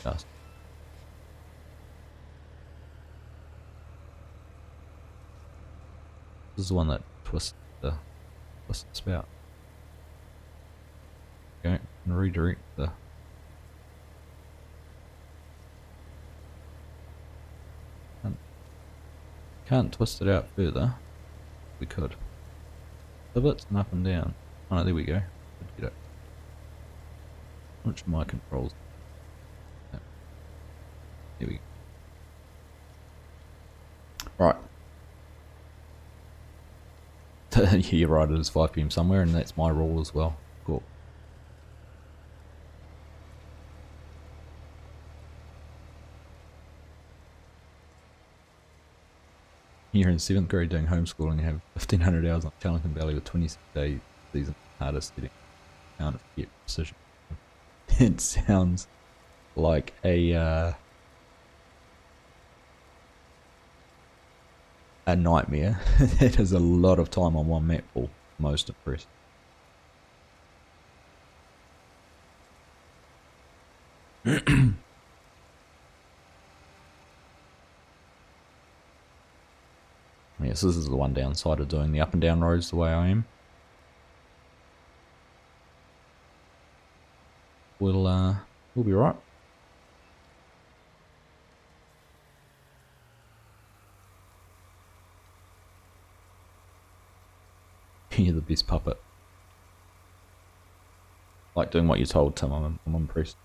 Just. This is the one that twists the spout. Okay, and redirect the. Can't twist it out further. We could. Pivots and up and down. Oh no, there we go. Could get it. Which of my controls? No. There we go. Right. You're right, it is 5 PM somewhere, and that's my rule as well. Cool. You're in 7th grade doing homeschooling and have 1,500 hours on Challenging Valley with 26-day season hardest hitting. Can't forget precision. It sounds like a a nightmare. That is a lot of time on one map for most impressed. Yes, this is the one downside of doing the up and down roads the way I am. We'll be right. You're the best puppet. Like doing what you're told, Tim. I'm impressed.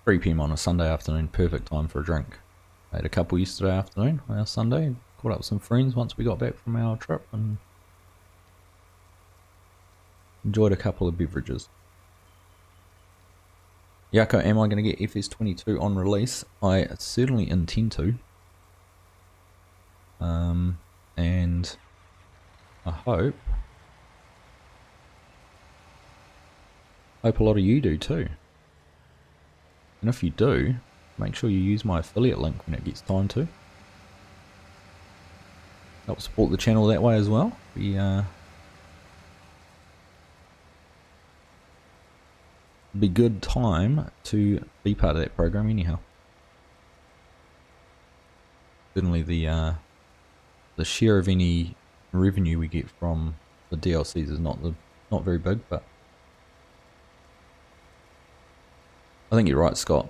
3 PM on a Sunday afternoon, perfect time for a drink. I had a couple yesterday afternoon, our Sunday, caught up with some friends once we got back from our trip and enjoyed a couple of beverages. Yako, am I going to get FS22 on release? I certainly intend to. And I hope a lot of you do too. And if you do, make sure you use my affiliate link when it gets time to. Help support the channel that way as well. Be good time to be part of that program anyhow. Certainly the share of any revenue we get from the DLCs is not very big, but I think you're right, Scott.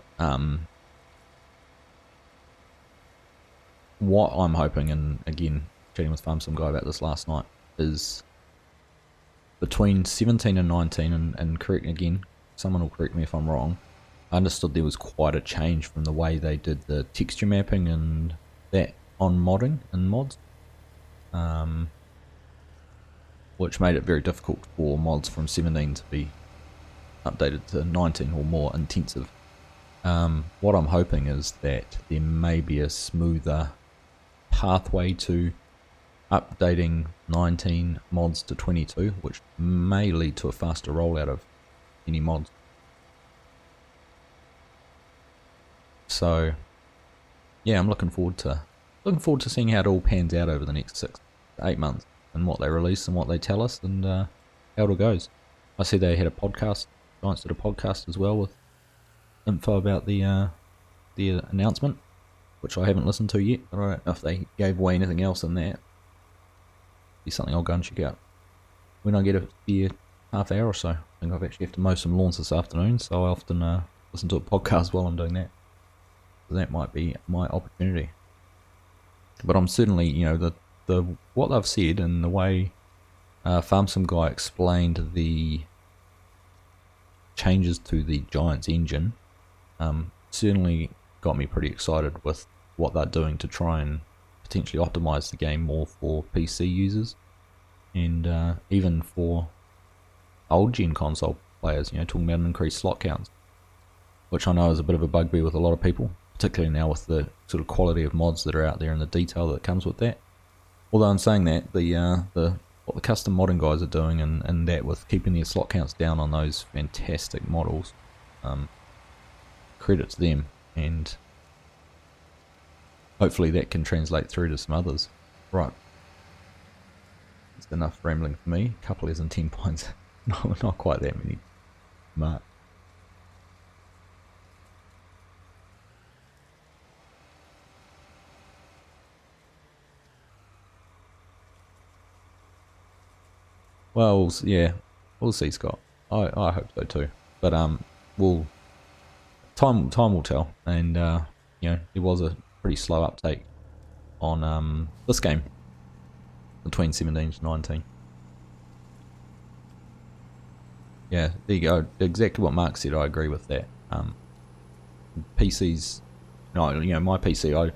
What I'm hoping, and again, chatting with Farm Some Guy about this last night, is between 17 and 19, and correct again, someone will correct me if I'm wrong, I understood there was quite a change from the way they did the texture mapping and that on modding and mods, which made it very difficult for mods from 17 to be updated to 19 or more intensive. What I'm hoping is that there may be a smoother pathway to updating 19 mods to 22, which may lead to a faster rollout of any mods. So yeah, I'm looking forward to seeing how it all pans out over the next 6 to 8 months and what they release and what they tell us and how it all goes. I see they had a podcast. Giants did a podcast as well with info about the announcement, which I haven't listened to yet. I don't know if they gave away anything else in that. Be something I'll go and check out when I get a spare half hour or so. I think I've actually have to mow some lawns this afternoon, so I often listen to a podcast while I'm doing that. So that might be my opportunity. But I'm certainly, you know, the what they've said and the way Farm Some Guy explained the changes to the Giants engine certainly got me pretty excited with what they're doing to try and potentially optimize the game more for PC users and even for old gen console players, you know, talking about increased slot counts, which I know is a bit of a bugbear with a lot of people, particularly now with the sort of quality of mods that are out there and the detail that comes with that. Although in saying that, what the custom modding guys are doing and that with keeping their slot counts down on those fantastic models, credit to them, and hopefully that can translate through to some others. Right, it's enough rambling for me. A couple less than 10 points. No, not quite that many. Mark. Well, yeah, we'll see, Scott. I hope so too. But time will tell. And you know, it was a pretty slow uptake on this game between 17 to 19. Yeah, there you go. Exactly what Mark said. I agree with that. PCs, no, you know, my PC.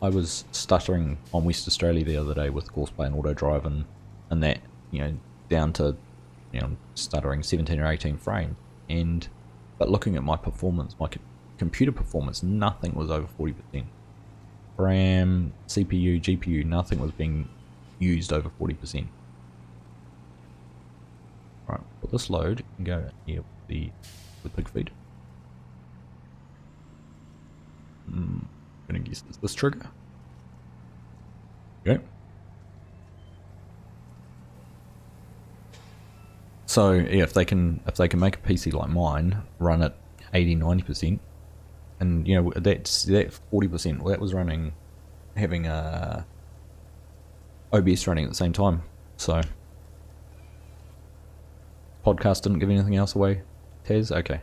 I was stuttering on West Australia the other day with Courseplay and Auto Drive and that, you know, down to, you know, stuttering 17 or 18 frames, but looking at my performance, my computer performance, nothing was over 40%. RAM, CPU, GPU, nothing was being used over 40%. Right, put this load and go here with the pig feed. I'm gonna guess it's this trigger. Okay. So yeah, if they can make a PC like mine run at 80-90%, and you know that 40%, well, that was having a OBS running at the same time. So podcast didn't give anything else away. Tez, okay,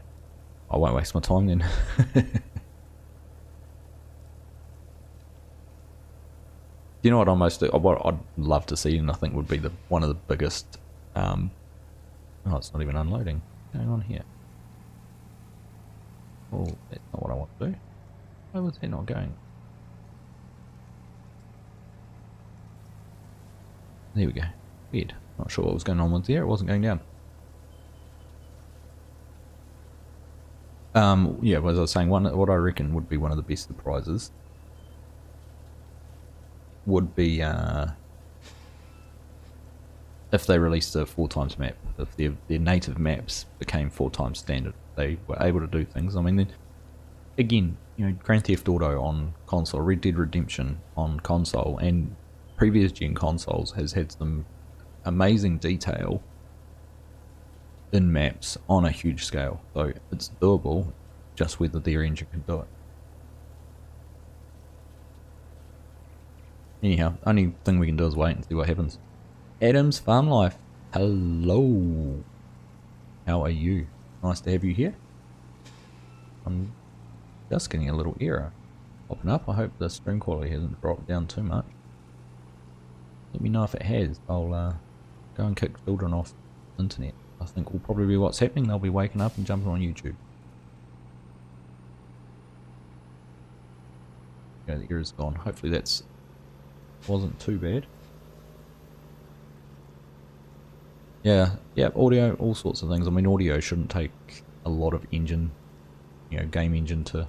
I won't waste my time then. You know what I'd love to see, and I think would be one of the biggest. Oh, it's not even unloading. What's going on here? Oh, that's not what I want to do. Why was that not going? There we go. Weird. Not sure what was going on with there. It wasn't going down. Yeah, as I was saying, what I reckon would be one of the best surprises would be if they released a 4x map. If their native maps became 4x standard, they were able to do things. I mean, again, you know, Grand Theft Auto on console, Red Dead Redemption on console, and previous gen consoles has had some amazing detail in maps on a huge scale. So it's doable, just whether their engine can do it. Anyhow, only thing we can do is wait and see what happens. Adam's Farm Life, hello. How are you? Nice to have you here. I'm just getting a little error popping up. I hope the stream quality hasn't dropped down too much. Let me know if it has. I'll go and kick children off the internet. I think will probably be what's happening. They'll be waking up and jumping on YouTube. Yeah, the error's gone. Hopefully that's wasn't too bad. Yeah, audio, all sorts of things. I mean, audio shouldn't take a lot of engine, you know, game engine to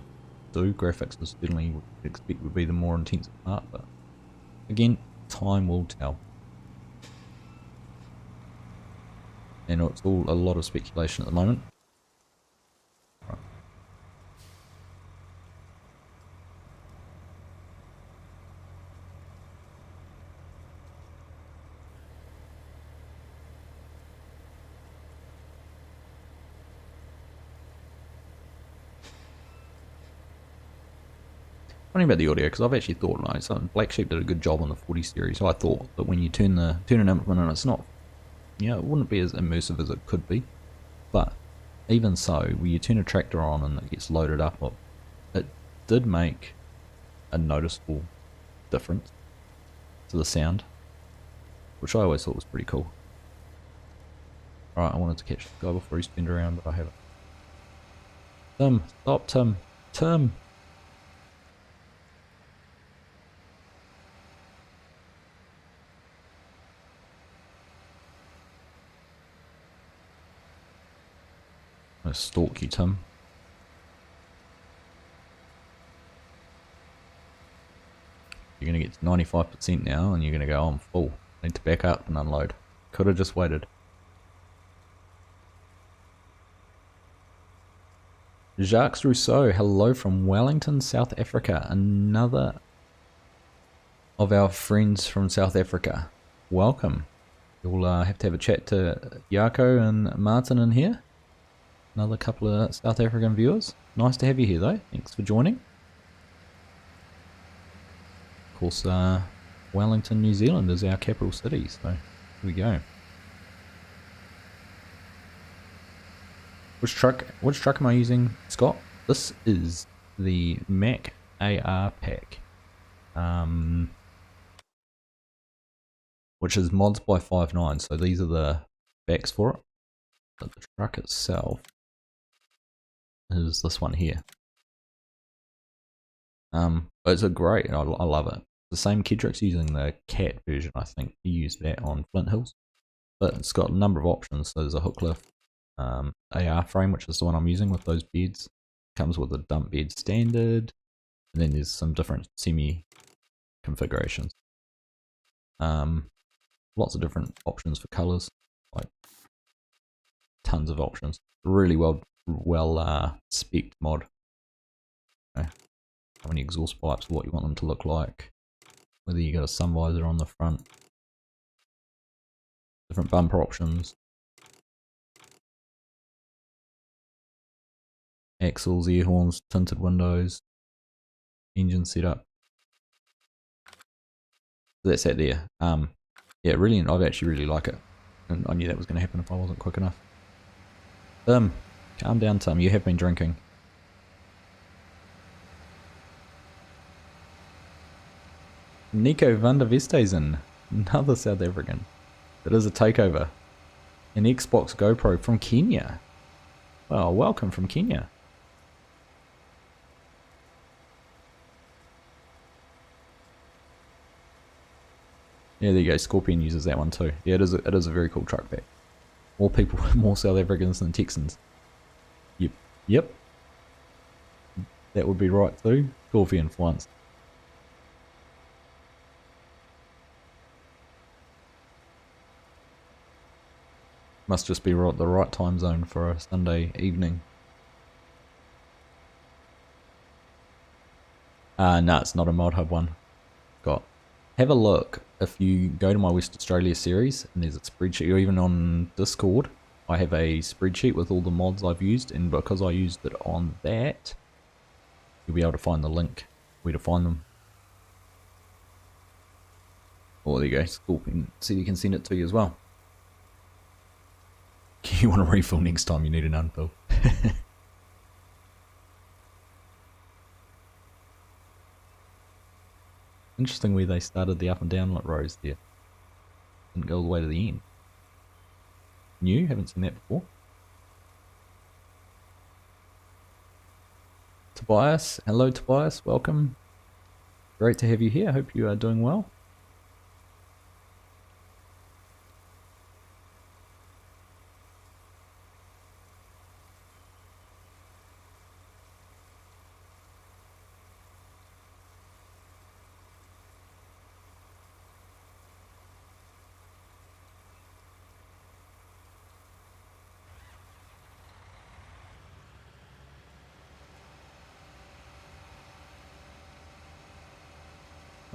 do. Graphics is certainly what you'd expect would be the more intensive part, but again, time will tell. And it's all a lot of speculation at the moment. Right. Funny about the audio, because I've actually thought, like, Black Sheep did a good job on the 40 series. So I thought that when you turn an implement on, it's not, you know, it wouldn't be as immersive as it could be. But even so, when you turn a tractor on and it gets loaded up, it did make a noticeable difference to the sound, which I always thought was pretty cool. Alright, I wanted to catch the guy before he's turned around, but I haven't. Tim, stop, Tim. Tim! I'm gonna stalk you, Tim. You're gonna get to 95% now, and you're gonna go, I'm full. I need to back up and unload. Could have just waited. Jacques Rousseau, hello from Wellington, South Africa. Another of our friends from South Africa. Welcome. You'll have to have a chat to Jaco and Martin in here. Another couple of South African viewers. Nice to have you here though. Thanks for joining. Of course, Wellington, New Zealand is our capital city, so here we go. Which truck am I using, Scott? This is the Mac AR pack, which is mods by 5.9. So these are the backs for it. But the truck itself is this one here. But it's a great. I love it. The same Kedrick's using the cat version. I think he used that on Flint Hills, but it's got a number of options. So there's a hook lift. AR frame, which is the one I'm using with those beds. Comes with a dump bed standard, And then there's some different semi configurations. Lots of different options for colors, like tons of options. Really well spec'd mod. Okay. How many exhaust pipes, what you want them to look like, whether you got a sun visor on the front, different bumper options, axles, air horns, tinted windows, engine setup. That's that there. Yeah, really, I actually really like it, and I knew that was going to happen if I wasn't quick enough. Calm down, Tim. You have been drinking. Nico van der Vesthuizen, another South African. It is a takeover. An Xbox GoPro from Kenya. Well, welcome from Kenya. Yeah, there you go. Scorpion uses that one too. Yeah, it is a very cool truck pack. More people, more South Africans than Texans. Yep. That would be right too. Scorpion for once. Must just be right, the right time zone for a Sunday evening. No, it's not a Mod Hub one. Have a look if you go to my West Australia series, and there's a spreadsheet, or even on Discord, I have a spreadsheet with all the mods I've used, and because I used it on that, you'll be able to find the link where to find them. Oh, there you go. Scorpion. See, you can send it to you as well. You want a refill next time, you need an unfill. Interesting where they started the up and down rows there. Didn't go all the way to the end. New? Haven't seen that before. Tobias. Hello Tobias, welcome. Great to have you here. Hope you are doing well.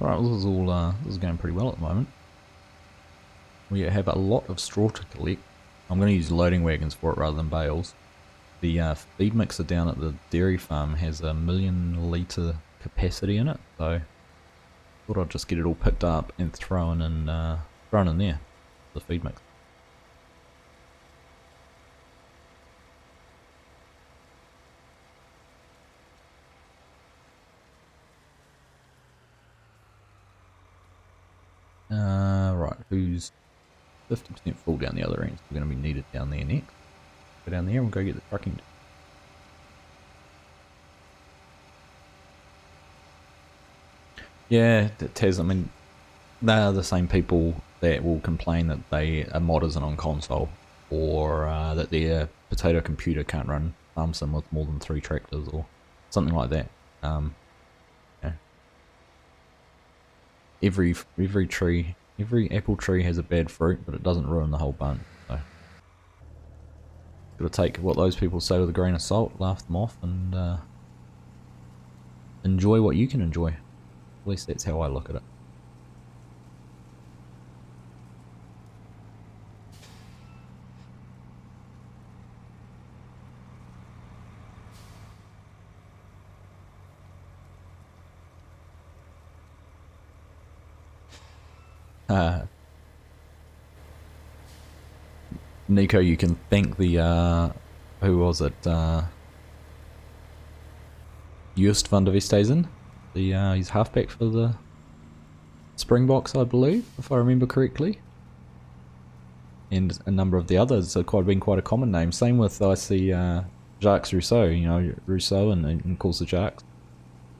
Alright, well, this is going pretty well at the moment. We have a lot of straw to collect. I'm going to use loading wagons for it rather than bales. The feed mixer down at the dairy farm has a 1,000,000 litre capacity in it, so thought I'd just get it all picked up and thrown in there, the feed mix. Right, who's 50% full down the other end? So we're going to be needed down there next. Go down there and we'll go get the trucking. Yeah, Taz, I mean, they are the same people that will complain that a mod isn't on console, or that their potato computer can't run FarmSim with more than 3 tractors, or something like that. Yeah. Every apple tree has a bad fruit, but it doesn't ruin the whole bunch. So, gotta take what those people say with a grain of salt, laugh them off, and enjoy what you can enjoy. At least that's how I look at it. Nico, you can thank the, who was it, Joost van der Vesthuizen, he's halfback for the Springboks, I believe, if I remember correctly. And a number of the others have been quite a common name. Same with, I see, Jacques Rousseau, you know, Rousseau and of course the Jacques.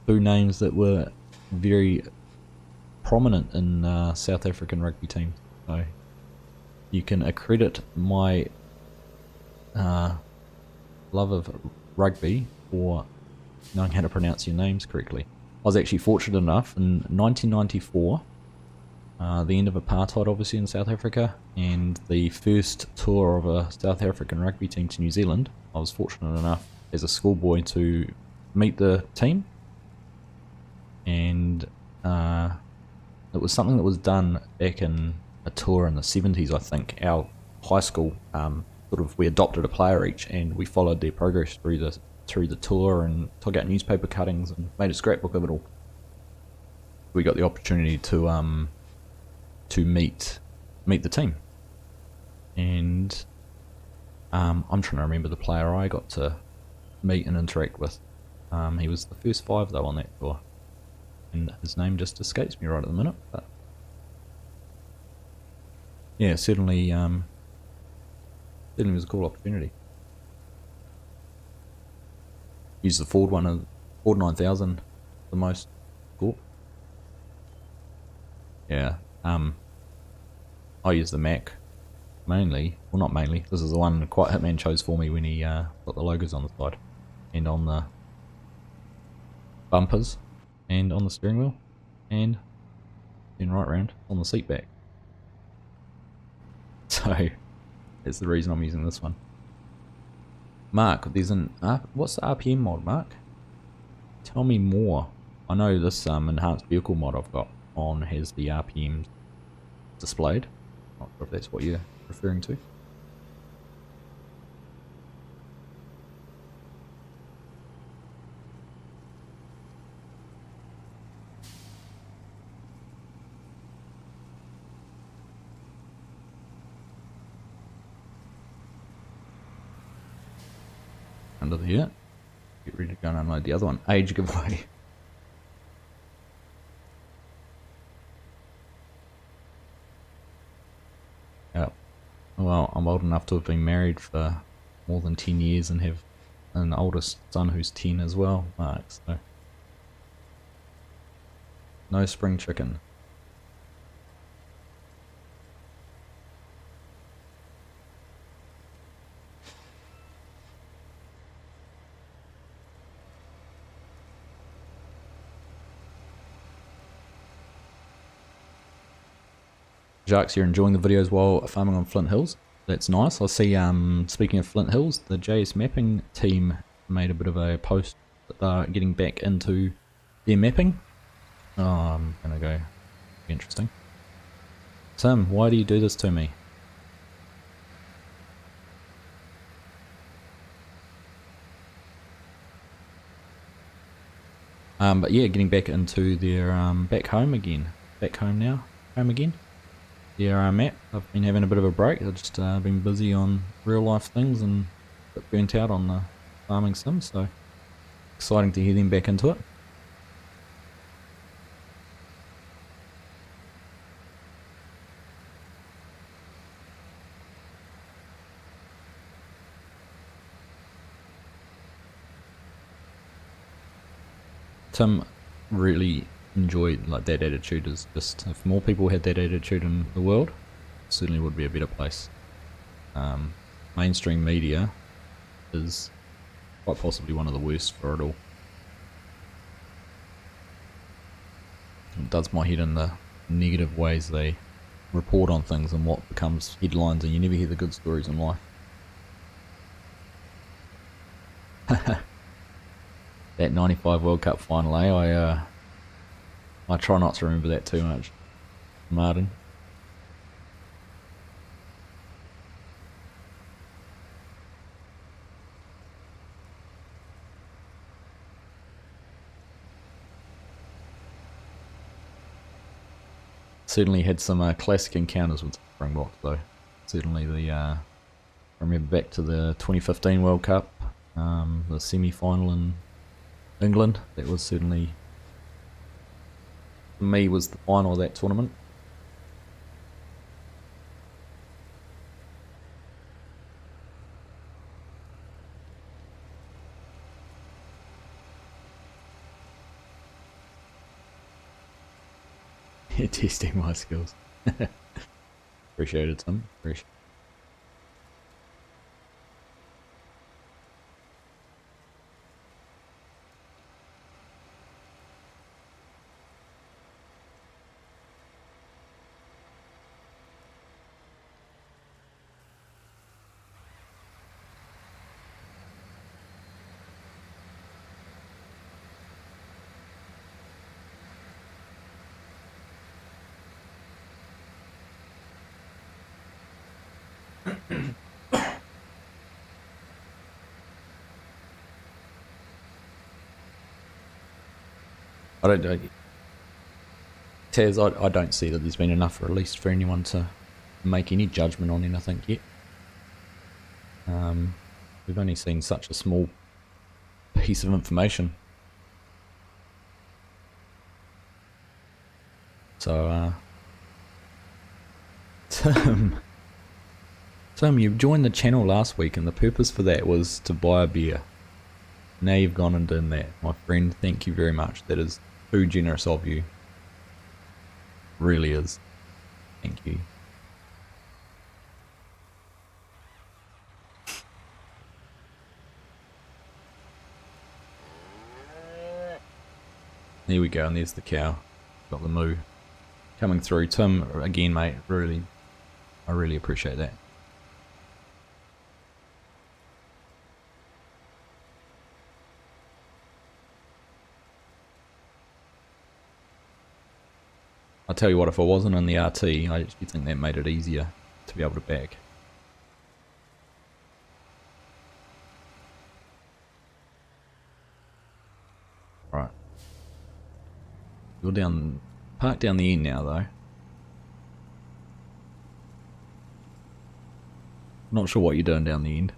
2 names that were very prominent in South African rugby teams. So you can accredit my love of rugby for knowing how to pronounce your names correctly. was actually fortunate enough in 1994, the end of apartheid obviously in South Africa, and the first tour of a South African rugby team to New Zealand. I was fortunate enough as a schoolboy to meet the team, and it was something that was done back in a tour in the 70s, I think. Our high school, we adopted a player each, and we followed their progress through the tour and took out newspaper cuttings and made a scrapbook of it all. We got the opportunity to meet the team, and I'm trying to remember the player I got to meet and interact with. He was the first 5 though on that tour, and his name just escapes me right at the minute. But yeah, certainly was a cool opportunity. Use the Ford 9000 the most. Cool. Yeah. I use the Mac mainly. Well, not mainly. This is the one Quiet Hitman chose for me when he got the logos on the side and on the bumpers and on the steering wheel and then right round on the seat back. So that's the reason I'm using this one. Mark, there's an what's the RPM mod, Mark? Tell me more. I know this enhanced vehicle mod I've got on has the RPMs displayed. Not sure if that's what you're referring to. Under here. Get ready to go and unload the other one. Age giveaway. Yep. Well, I'm old enough to have been married for more than 10 years and have an oldest son who's 10 as well, Mark, so no spring chicken. Jacques, you're enjoying the videos while farming on Flint Hills. That's nice. I see, speaking of Flint Hills, the JS mapping team made a bit of a post that they're getting back into their mapping. Oh, I'm gonna go. Interesting. Tim, why do you do this to me? But yeah, getting back into their back home again. Back home now. Home again. Their map. I've been having a bit of a break. I've just been busy on real life things and a bit burnt out on the farming sim, so exciting to hear them back into it. Tim, really enjoyed like that attitude. Is just if more people had that attitude in the world, it certainly would be a better place. Mainstream media is quite possibly one of the worst for it all. It does my head in the negative ways they report on things and what becomes headlines, and you never hear the good stories in life. That 95 World Cup final, I try not to remember that too much, Martin. Certainly had some classic encounters with Springboks though. Certainly I remember back to the 2015 World Cup, the semi-final in England. That was certainly, for me, was the final of that tournament. Testing my skills. Appreciate it, Tim. Appreciate it. I don't, Taz, I don't see that there's been enough released for anyone to make any judgment on anything yet. We've only seen such a small piece of information. So, Tim, you joined the channel last week and the purpose for that was to buy a beer. Now you've gone and done that. My friend, thank you very much. That is too generous of you. Really is. Thank you. There we go, and there's the cow. Got the moo coming through. Tim, again, mate, I really appreciate that. I'll tell you what, if I wasn't in the RT, I actually think that made it easier to be able to back. Right. You're park down the end now though. Not sure what you're doing down the end.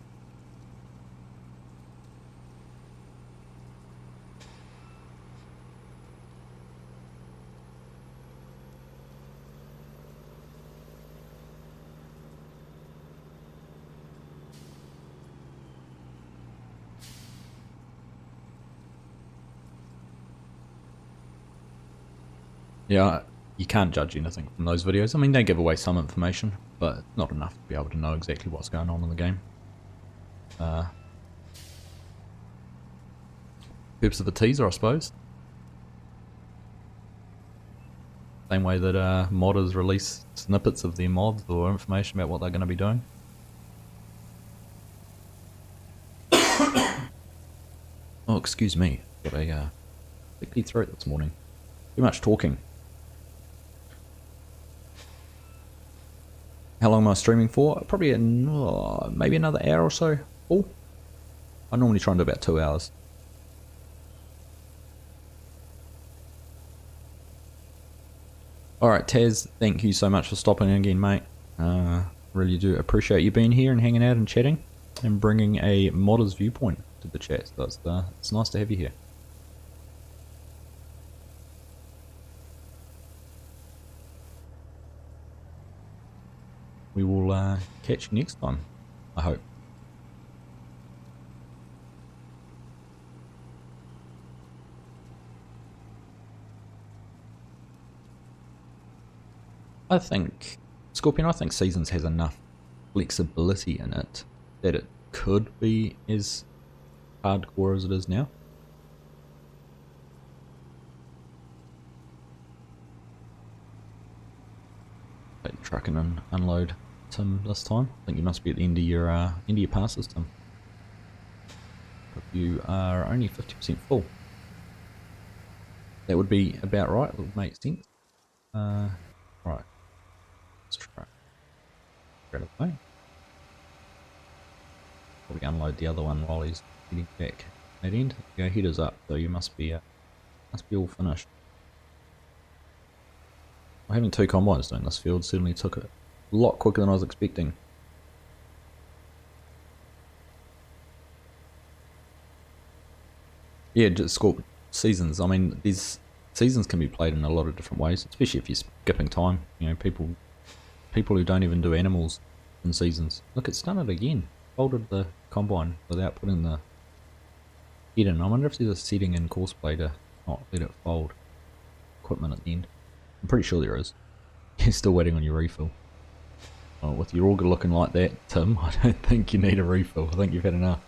Yeah, you can't judge anything from those videos. I mean, they give away some information, but not enough to be able to know exactly what's going on in the game. Purpose of a teaser, I suppose. Same way that modders release snippets of their mods or information about what they're going to be doing. Oh, excuse me. Got a thickly throat this morning. Too much talking. How long am I streaming for? Probably maybe another hour or so. Oh, I normally try and do about 2 hours. Alright, Taz, thank you so much for stopping in again, mate. Really do appreciate you being here and hanging out and chatting and bringing a modder's viewpoint to the chat. So it's nice to have you here. We will catch you next time, I hope. I think, Scorpion, I think Seasons has enough flexibility in it that it could be as hardcore as it is now. Take the truck and unload Tim this time. I think you must be at the end of your passes, Tim. You are only 50% full. That would be about right. It would make sense. Right. Let's try. Grab it away. Probably unload the other one while he's getting back that end. Your header's up, so you must be all finished. Well, having 2 combines doing this field certainly took it a lot quicker than I was expecting. Yeah, just Seasons. I mean, these seasons can be played in a lot of different ways, especially if you're skipping time. You know, people who don't even do animals in Seasons. Look, it's done it again. Folded the combine without putting the head in. I wonder if there's a setting in Courseplay to not let it fold equipment at the end. I'm pretty sure there is. You're still waiting on your refill. Oh, with your auger looking like that, Tim, I don't think you need a refill. I think you've had enough.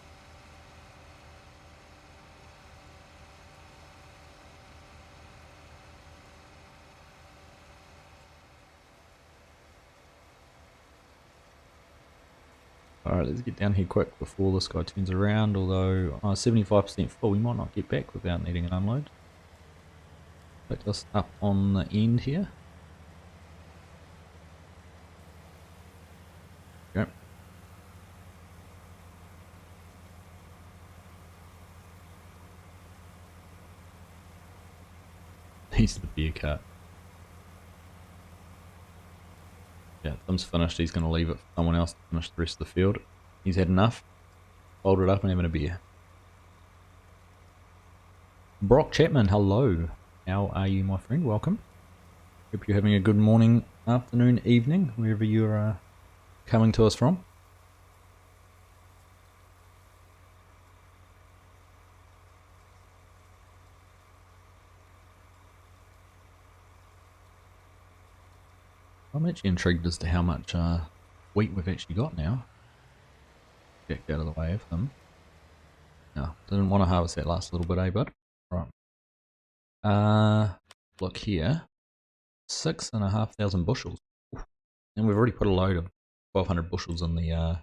Alright, let's get down here quick before this guy turns around, although 75% full, we might not get back without needing an unload. Pick this up on the end here. Okay. He's the beer cart. Yeah, Tim's finished. He's going to leave it for someone else to finish the rest of the field. He's had enough. Fold it up and having a beer. Brock Chapman, hello. How are you, my friend? Welcome. Hope you're having a good morning, afternoon, evening, wherever you're coming to us from. I'm actually intrigued as to how much wheat we've actually got now. Get out of the way of them. No, didn't want to harvest that last little bit, bud? Right. Look here. 6,500 bushels. And we've already put a load of 1,200 bushels in the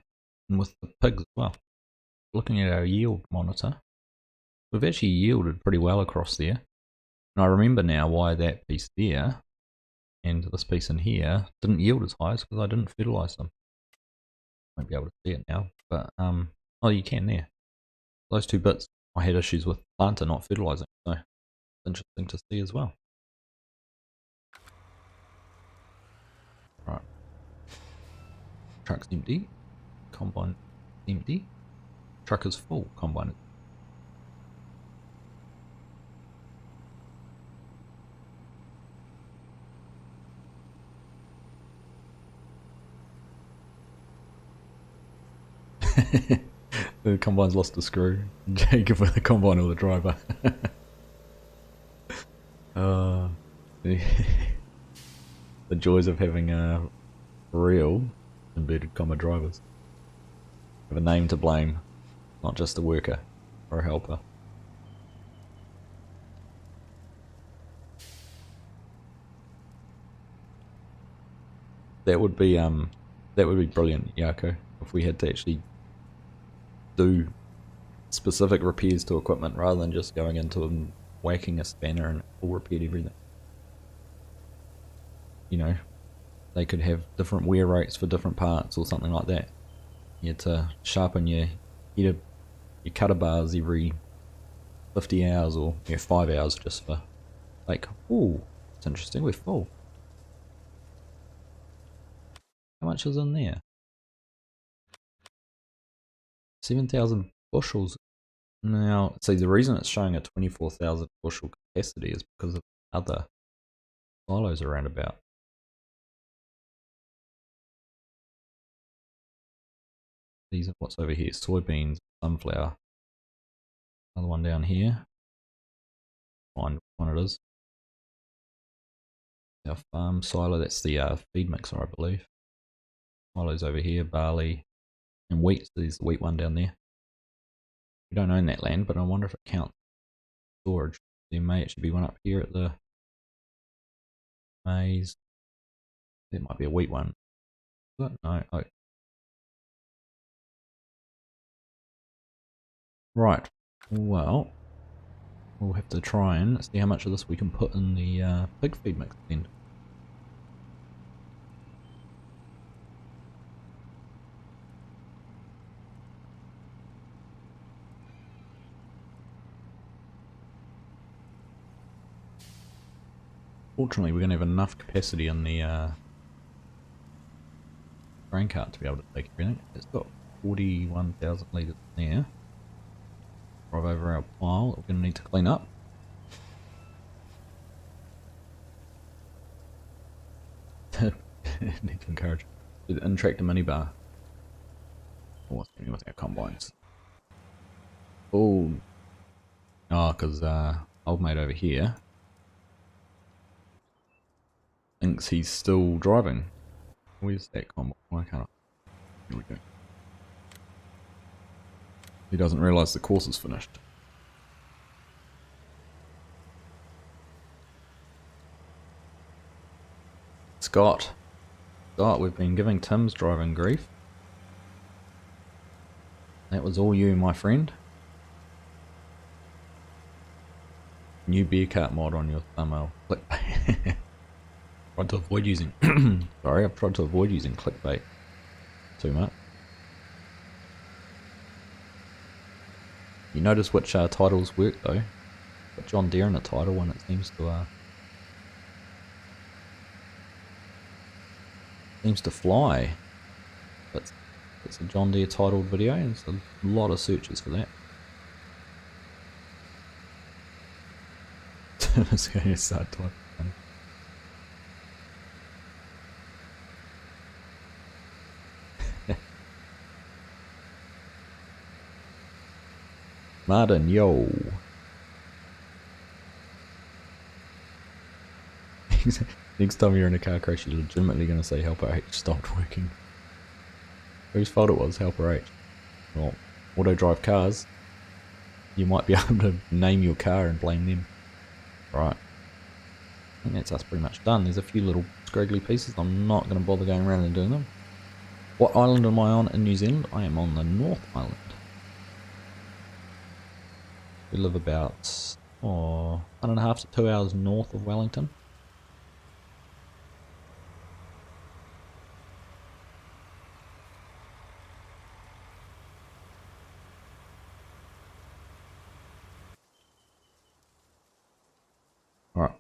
in with the pigs as well. Looking at our yield monitor, we've actually yielded pretty well across there. And I remember now why that piece there and this piece in here didn't yield as high, because I didn't fertilise them. Won't be able to see it now, but oh, you can there. Those two bits I had issues with planter not fertilising, so it's interesting to see as well. Right, truck's empty, combine empty, truck is full, combine is the combine's lost a screw. Jacob with the combine or the driver. The joys of having real inverted comma drivers. Have a name to blame, not just a worker or a helper. That would be brilliant, Yako, if we had to actually do specific repairs to equipment rather than just going into and whacking a spanner and it will repair everything. You know, they could have different wear rates for different parts or something like that. You had to sharpen your cutter bars every 50 hours or 5 hours just for like, oh, it's interesting, we're full. How much is in there? 7,000 bushels. Now, see, the reason it's showing a 24,000 bushel capacity is because of other silos around about. These are what's over here: soybeans, sunflower. Another one down here. Find which one it is. Our farm silo, that's the feed mixer, I believe. Silos over here, barley and wheat. So there's the wheat one down there. We don't own that land, but I wonder if it counts storage. There may actually be one up here at the maize. There might be a wheat one. But no, oh. Right, well, we'll have to try and see how much of this we can put in the pig feed mix then. Fortunately, we're going to have enough capacity in the grain cart to be able to take everything. It's got 41,000 litres in there. Drive over our pile that we're going to need to clean up. Need to encourage the in-tractor minibar. What's happening with our combines? Oh, because old mate over here thinks he's still driving. Where's that combine? Why can't I? Here we go. He doesn't realise the course is finished. Scott, we've been giving Tim's driving grief. That was all you, my friend. New beer cart mod on your thumbnail. Clickbait. Tried to avoid using. Sorry, I've tried to avoid using clickbait too much. You notice which titles work though. Got John Deere in the title when it seems to seems to fly. But it's a John Deere titled video, and there's a lot of searches for that. It's going to start typing. Martin, yo. Next time you're in a car crash, you're legitimately going to say Helper H stopped working. Whose fault it was, Helper H? Well, auto drive cars, you might be able to name your car and blame them. Right. I think that's us pretty much done. There's a few little scraggly pieces. I'm not going to bother going around and doing them. What island am I on in New Zealand? I am on the North Island. We live about 1.5 to 2 hours north of Wellington. Alright,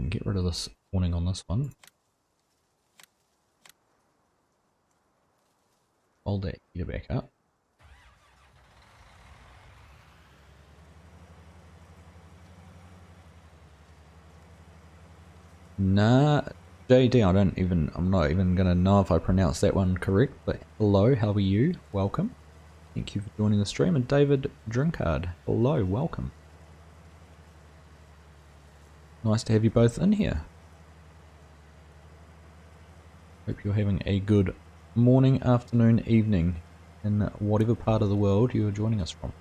get rid of this warning on this one. Hold that gear back up. Nah, JD, I'm not even gonna know if I pronounced that one correct, but hello, how are you? Welcome. Thank you for joining the stream. And David Drinkard, hello, welcome. Nice to have you both in here. Hope you're having a good morning, afternoon, evening, in whatever part of the world you are joining us from.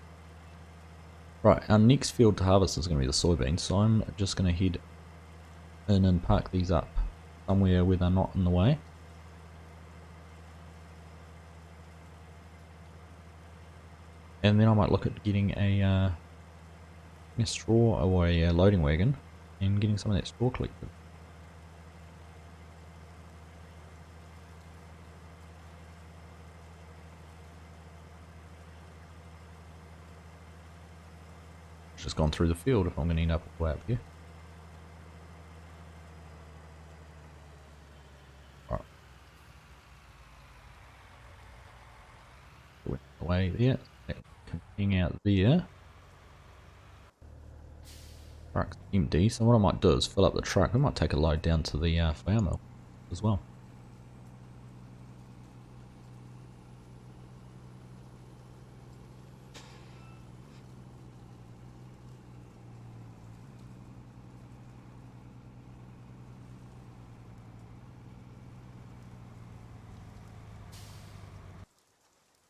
Right, our next field to harvest is going to be the soybeans, so I'm just going to head in and park these up somewhere where they're not in the way. And then I might look at getting a straw or a loading wagon and getting some of that straw collected. Just gone through the field if I'm going to end up way up here. Right. Went away there. Coming out there. Truck's empty, so what I might do is fill up the truck. We might take a load down to the flour mill as well.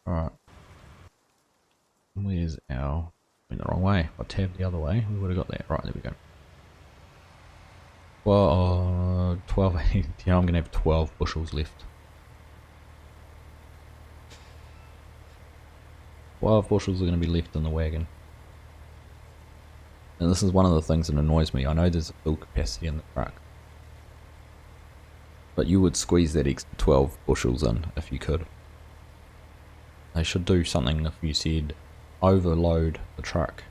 Alright. Where's our... Went the wrong way. I tabbed the other way. We would have got that. Right, there we go. Well, 12... yeah, I'm going to have 12 bushels left. 12 bushels are going to be left in the wagon. And this is one of the things that annoys me. I know there's a full capacity in the truck. But you would squeeze that extra 12 bushels in if you could. They should do something if you said overload the truck.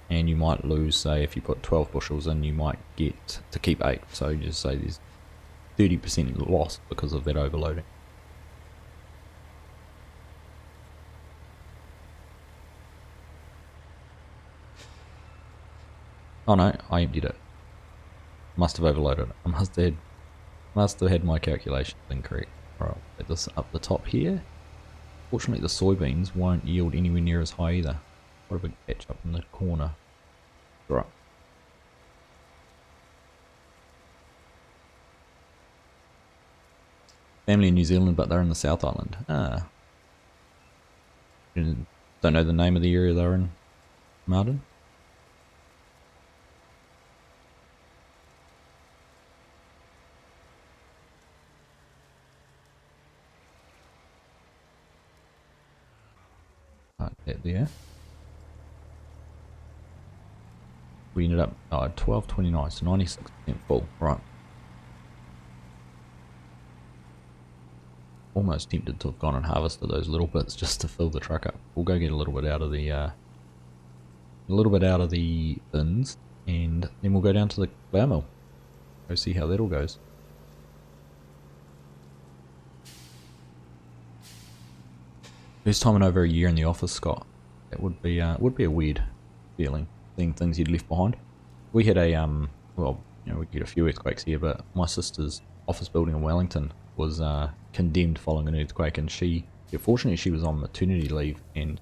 And you might lose, say, if you put 12 bushels in, you might get to keep 8. So you just say there's 30% loss because of that overloading. Oh no, I emptied it. Must have overloaded it. I must have had my calculations incorrect. Alright, put this up the top here. Fortunately the soybeans won't yield anywhere near as high either. What a big patch up in the corner. Right. Family in New Zealand, but they're in the South Island. Ah. Don't know the name of the area they're in, Martin? That there. We ended up 12.29, so 96% full. Right. Almost tempted to have gone and harvested those little bits just to fill the truck up. We'll go get a little bit out of the bins, and then we'll go down to the flour mill. Go see how that all goes. First time in over a year in the office, Scott. It would be a weird feeling, seeing things you'd left behind. We had a well, you know, we get a few earthquakes here, but my sister's office building in Wellington was condemned following an earthquake, and fortunately, she was on maternity leave and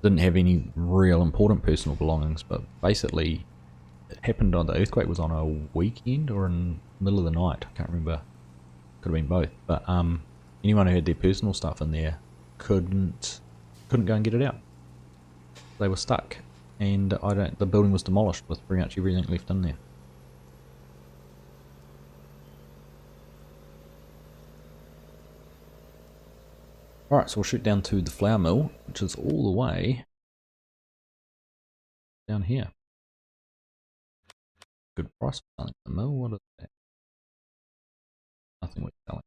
didn't have any real important personal belongings. But basically, it happened on the earthquake was on a weekend or in the middle of the night. I can't remember. Could have been both. But anyone who had their personal stuff in there couldn't go and get it out. They were stuck, and the building was demolished with pretty much everything left in there. Alright, so we'll shoot down to the flour mill, which is all the way down here. Good price for selling the mill. What is that? Nothing we're selling.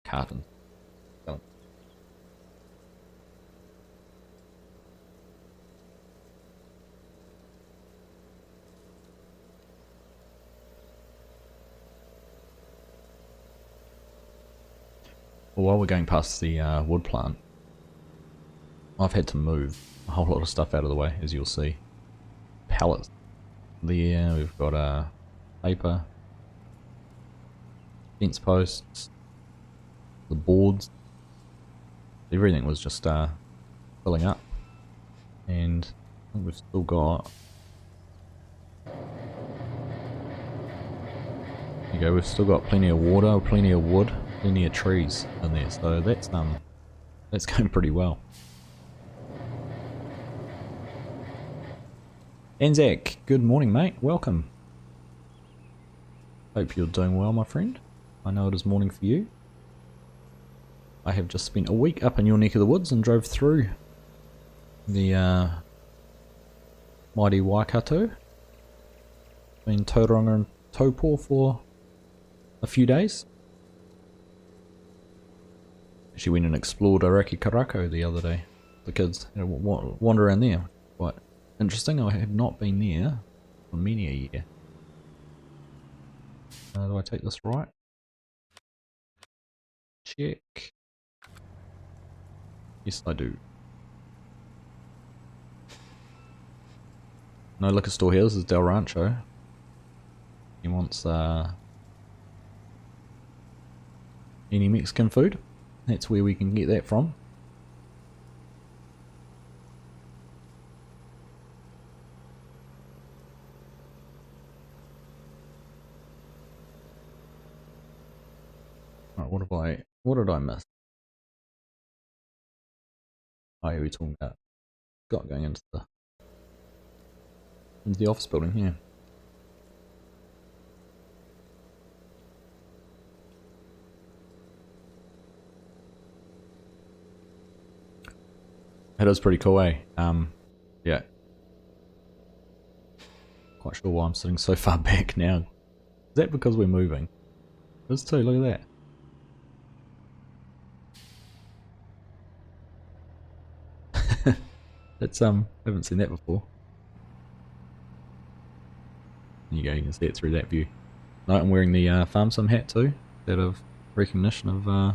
Cartons. Selling. Well, while we're going past the wood plant, I've had to move a whole lot of stuff out of the way, as you'll see. Pallets. There, we've got paper, fence posts, the boards. Everything was just filling up, and I think we've still got. There you go. We've still got plenty of water, plenty of wood, plenty of trees in there. So that's going pretty well. Anzac, good morning, mate. Welcome. Hope you're doing well, my friend. I know it is morning for you. I have just spent a week up in your neck of the woods and drove through the mighty Waikato between Tauranga and Taupo for a few days. Actually went and explored Araki Karako the other day. The kids wander around there. Quite interesting. I have not been there for many a year. Do I take this right? Check. Yes, I do. No liquor store here. This is Del Rancho. He wants any Mexican food. That's where we can get that from. Alright, what did I miss? Oh yeah, we're talking about going into the office building here. It is pretty cool, eh? Yeah. Quite sure why I'm sitting so far back now. Is that because we're moving? It is too, look at that. It's haven't seen that before. There you go, you can see it through that view. No, I'm wearing the Farm Sim hat too, out of recognition of the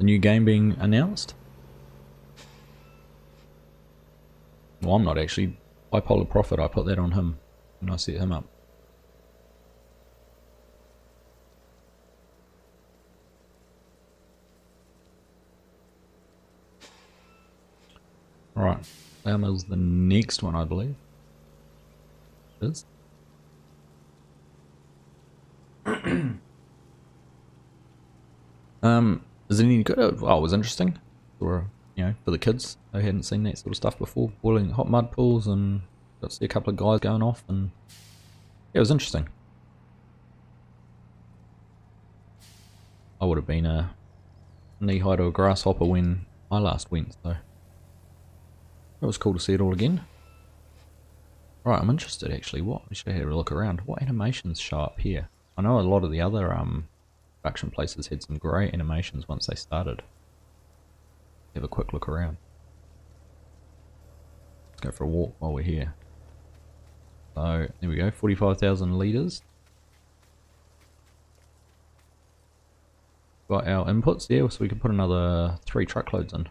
new game being announced. Well, I'm not actually. Bipolar Prophet, I put that on him when I set him up. Alright, Baumel's the next one, I believe. It is. Is it any good? Oh, it was interesting. Or, you know, for the kids, they hadn't seen that sort of stuff before. Boiling hot mud pools, and got to see a couple of guys going off, and yeah, it was interesting. I would have been a knee-high to a grasshopper when I last went, so it was cool to see it all again. Right, I'm interested actually. We should have a look around. What animations show up here? I know a lot of the other production places had some great animations once they started. Have a quick look around. Let's go for a walk while we're here. So there we go, 45,000 litres. Got our inputs there, so we can put another 3 truckloads in.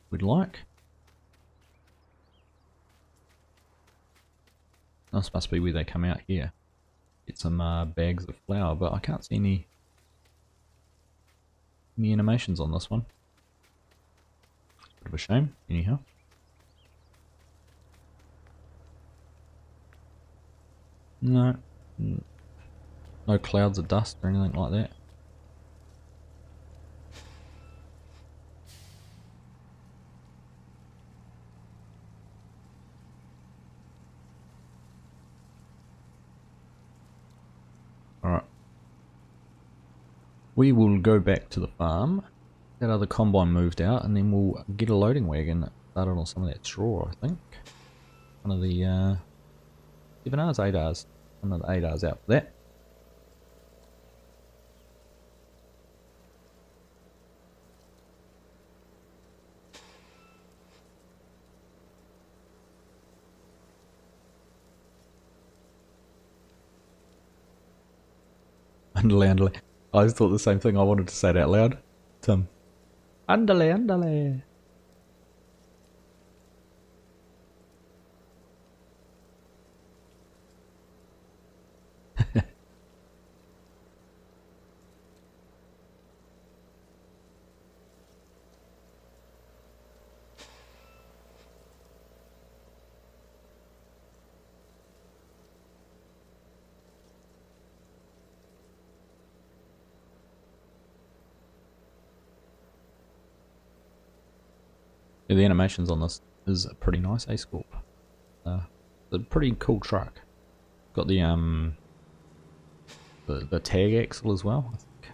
We'd like. This must be where they come out here. Get some bags of flour, but I can't see any animations on this one. Bit of a shame, anyhow. No. No clouds of dust or anything like that. Alright. We will go back to the farm. That other combine moved out, and then we'll get a loading wagon started on some of that straw, I think. One of the 7Rs, 8Rs. One of the 8Rs out for that. Underlay, underlay. I just thought the same thing. I wanted to say it out loud. Underlay, underlay. Yeah, the animations on this is pretty nice, A-Scorp. It's a pretty cool truck. Got the tag axle as well. I think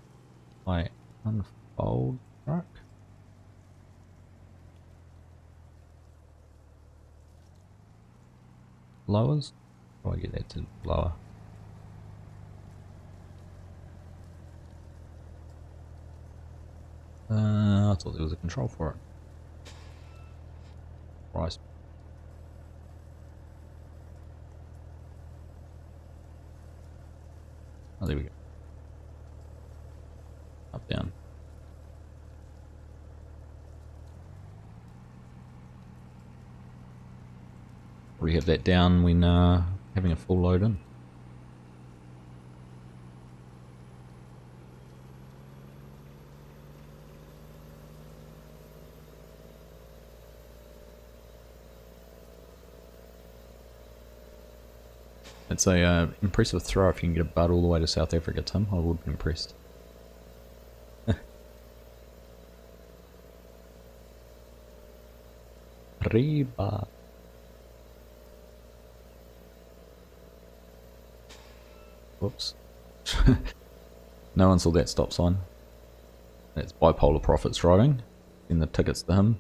I unfold truck. Lowers. How do I get that to lower? I thought there was a control for it. Right. Oh, there we go. Up, down. We have that down when having a full load in. It's a impressive throw if you can get a bud all the way to South Africa, Tim. I would be impressed. Reba. Whoops. No one saw that stop sign. That's bipolar profits driving. Send the tickets to him.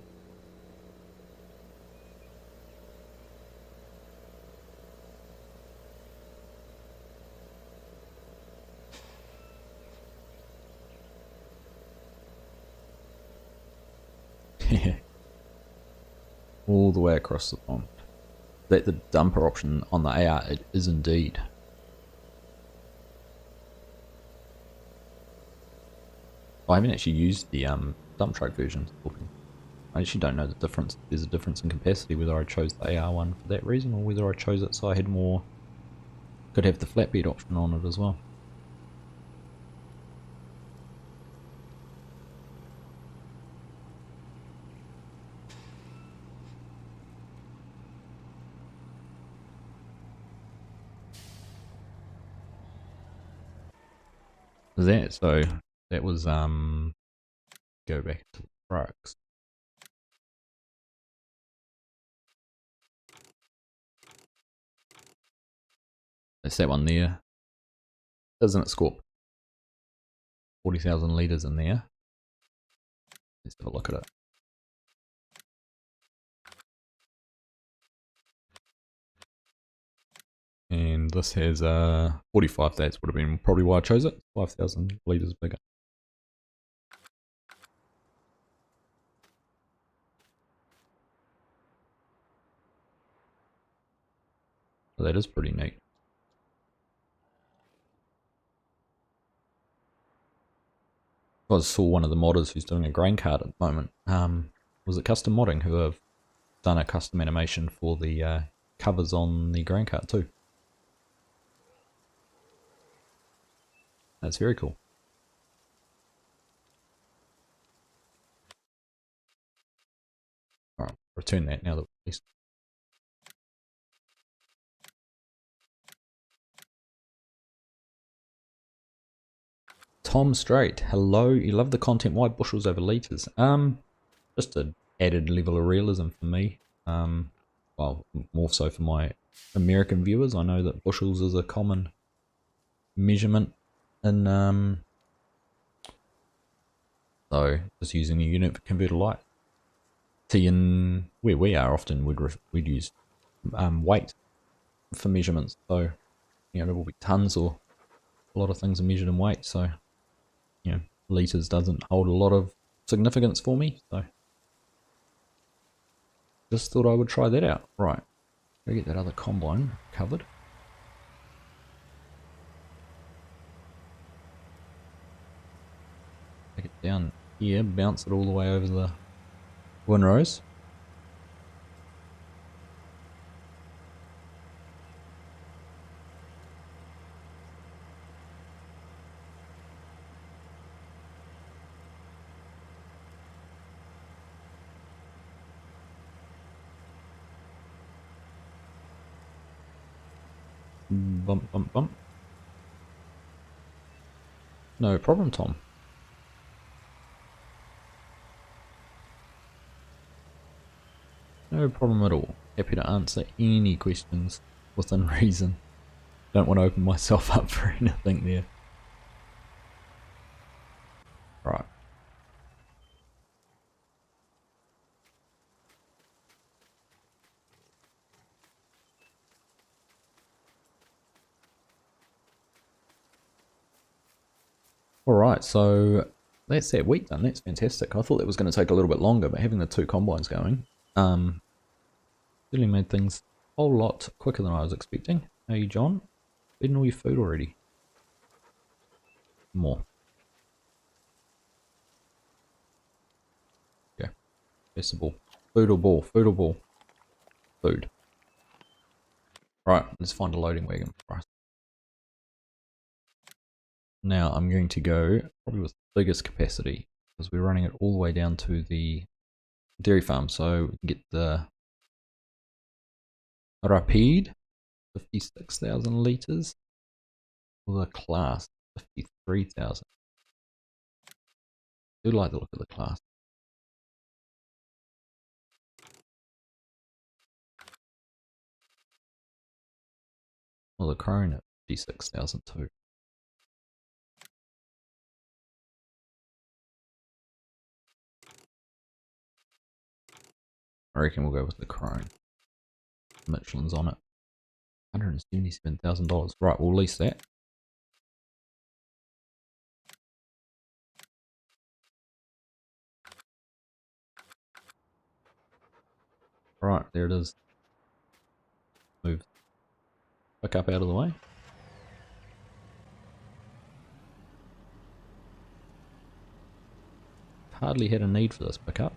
All the way across the pond. That the dumper option on the AR, it is indeed. I haven't actually used the dump truck version. I actually don't know the difference. There's a difference in capacity whether I chose the AR one for that reason or whether I chose it so I had more, could have the flatbed option on it as well. So that was go back to the trucks. That's that one there. Doesn't it score 40,000 litres in there? Let's have a look at it. And this has 45, that would have been probably why I chose it. 5,000 litres bigger. So that is pretty neat. I saw one of the modders who's doing a grain cart at the moment. Was it Custom Modding who have done a custom animation for the covers on the grain cart too. That's very cool. Alright, return that now that we've released. Tom Straight, hello. You love the content. Why bushels over litres? Just an added level of realism for me. Well, more so for my American viewers. I know that bushels is a common measurement in so just using a unit for converter light. See, in where we are, often we'd use weight for measurements. So you know, it will be tons, or a lot of things are measured in weight. So you know, liters doesn't hold a lot of significance for me. So just thought I would try that out. Right, gotta get that other combine covered. Take it down here, bounce it all the way over the windrows. Bump, bump, bump. No problem, Tom. No problem at all. Happy to answer any questions within reason. Don't want to open myself up for anything there. Right. Alright, so that's that wheat done. That's fantastic. I thought that was going to take a little bit longer, but having the two combines going really made things a whole lot quicker than I was expecting. How are you, John? Eating all your food already? More. Okay. That's the ball. Food or ball? Food or ball? Food. Right, let's find a loading wagon for us. Now I'm going to go probably with the biggest capacity, because we're running it all the way down to the dairy farm, so we can get the Rapide, 56,000 litres, or the Class, 53,000. I do like the look of the Class. Well, the Crone at 56,000 too. I reckon we'll go with the Crone. Michelin's on it. $177,000. Right, we'll lease that. Right, there it is. Move back up out of the way. Hardly had a need for this pickup.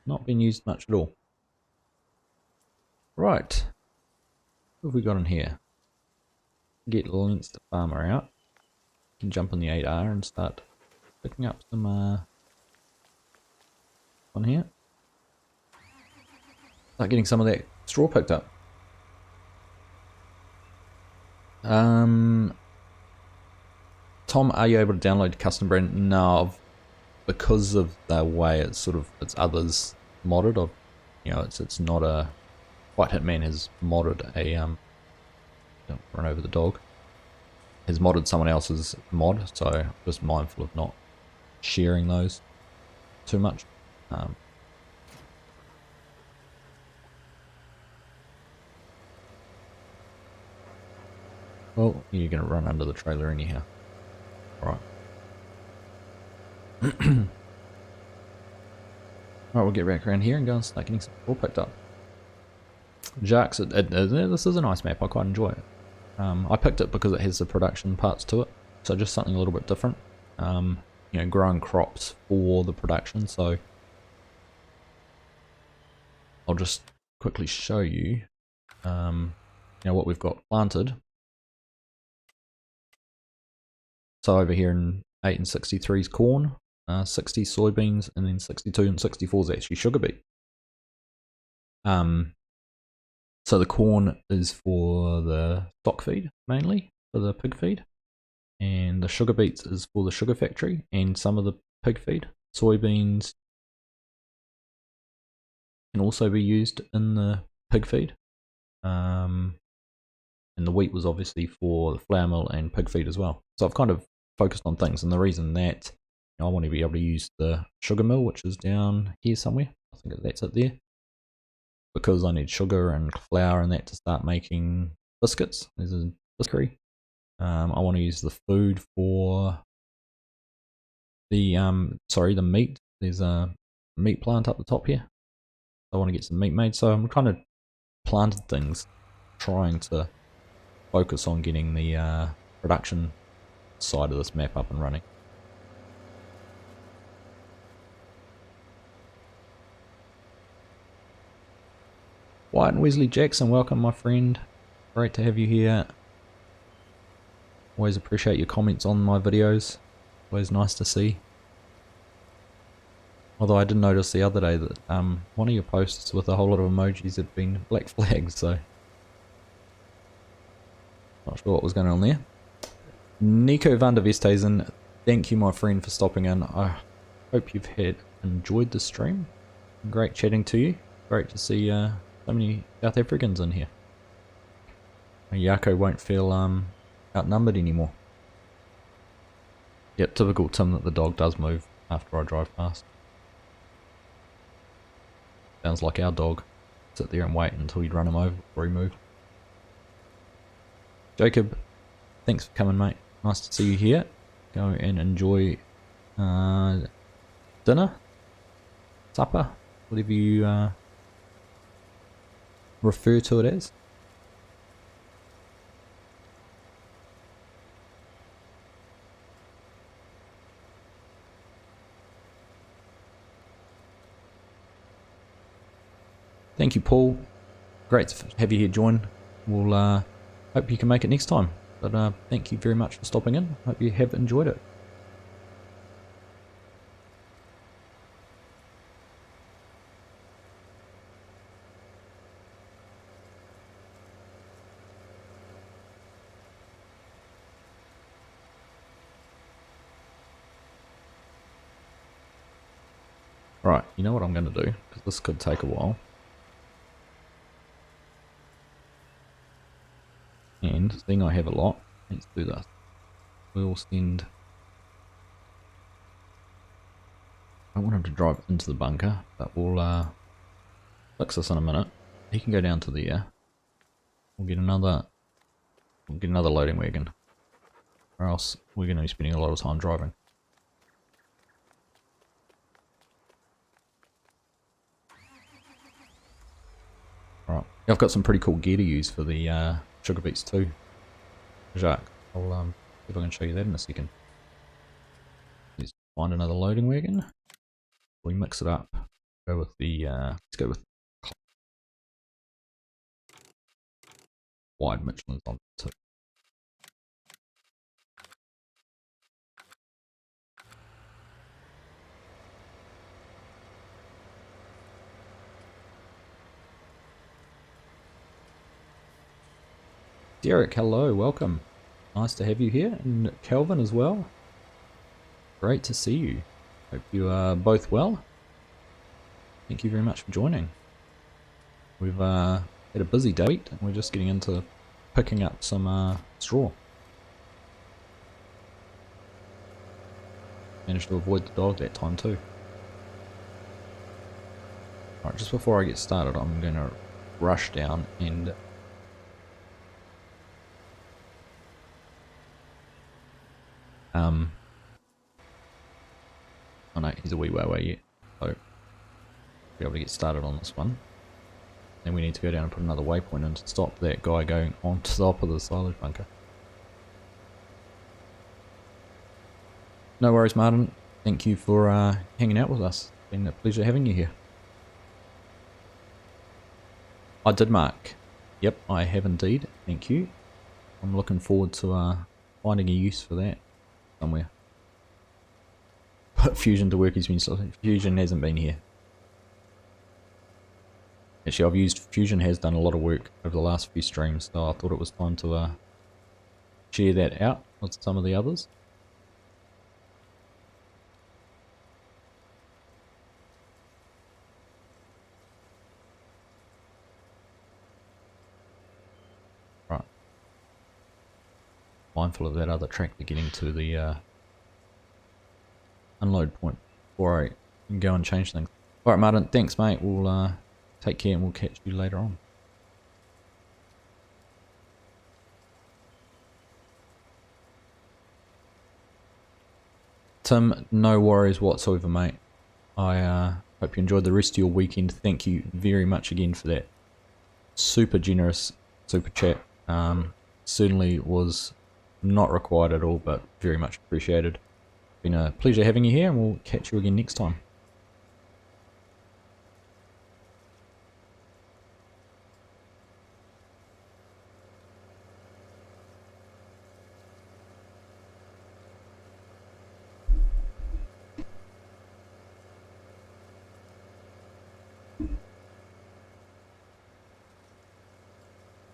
Not been used much at all. Right. What have we got in here? Get Lance the farmer out. You can jump in the 8R and start picking up some on here. Start getting some of that straw picked up. Tom, are you able to download custom brand? No, because of the way it's it's others modded. You know, it's not a White Hitman has modded a don't run over the dog. Has modded someone else's mod, so I'm just mindful of not sharing those too much. Well, you're going to run under the trailer anyhow. Alright. Alright, we'll get back around here and go and start getting some straw picked up. Jacks, this is a nice map, I quite enjoy it. I picked it because it has the production parts to it, so just something a little bit different. you know, growing crops for the production. So I'll just quickly show you, you know, what we've got planted. So over here in 8 and 63 is corn, 60 soybeans, and then 62 and 64 is actually sugar beet. So the corn is for the stock feed, mainly for the pig feed, and the sugar beets is for the sugar factory and some of the pig feed. Soybeans can also be used in the pig feed, and the wheat was obviously for the flour mill and pig feed as well. So I've kind of focused on things, and the reason that, you know, I want to be able to use the sugar mill, which is down here somewhere, I think that's it there, because I need sugar and flour and that to start making biscuits. There's a biscuitery. I want to use the food for the the meat. There's a meat plant up the top here. I want to get some meat made, so I'm kind of planted things, trying to focus on getting the production side of this map up and running. Wyatt and Wesley Jackson, welcome my friend. Great to have you here. Always appreciate your comments on my videos. Always nice to see. Although I did notice the other day that one of your posts with a whole lot of emojis had been black flags, so not sure what was going on there. Nico van der Vesthuizen, thank you my friend for stopping in. I hope you've enjoyed the stream. Great chatting to you. Great to see so many South Africans in here. Yako won't feel outnumbered anymore. Yep, typical Tim that the dog does move after I drive past. Sounds like our dog. Sit there and wait until you'd run him over before he moved. Jacob, thanks for coming, mate. Nice to see you here. Go and enjoy dinner, supper, whatever you refer to it as. Thank you, Paul. Great to have you here join. We'll hope you can make it next time. But thank you very much for stopping in. Hope you have enjoyed it. Right, you know what I'm going to do, because this could take a while. And seeing I have a lot, let's do this. We'll send... I want him to drive into the bunker, but we'll fix this in a minute. He can go down to there. We'll get another loading wagon, or else we're going to be spending a lot of time driving. Right, I've got some pretty cool gear to use for the sugar beets too. Jacques, I'll see if I can show you that in a second. Let's find another loading wagon. We mix it up. Go with the let's go with wide Michelin's on too. Derek, hello, welcome. Nice to have you here, and Kelvin as well. Great to see you. Hope you are both well. Thank you very much for joining. We've had a busy day, and we're just getting into picking up some straw. Managed to avoid the dog that time too. Alright, just before I get started, I'm going to rush down and oh no, he's a wee way away yet, so be able to get started on this one. Then we need to go down and put another waypoint in to stop that guy going on to the top of the silage bunker. No worries, Martin. Thank you for hanging out with us. It's been a pleasure having you here. I did, Mark. Yep, I have indeed. Thank you. I'm looking forward to finding a use for that somewhere. But Fusion to work has been slow. Fusion hasn't been here. Actually, I've used Fusion has done a lot of work over the last few streams, so I thought it was time to share that out with some of the others. Right. Mindful of that other tractor getting to the unload point before I can go and change things. Alright, Martin, thanks, mate. We'll take care and we'll catch you later on. Tim, no worries whatsoever, mate. I hope you enjoyed the rest of your weekend. Thank you very much again for that super generous super chat. Certainly was not required at all, but very much appreciated. Been a pleasure having you here, and we'll catch you again next time.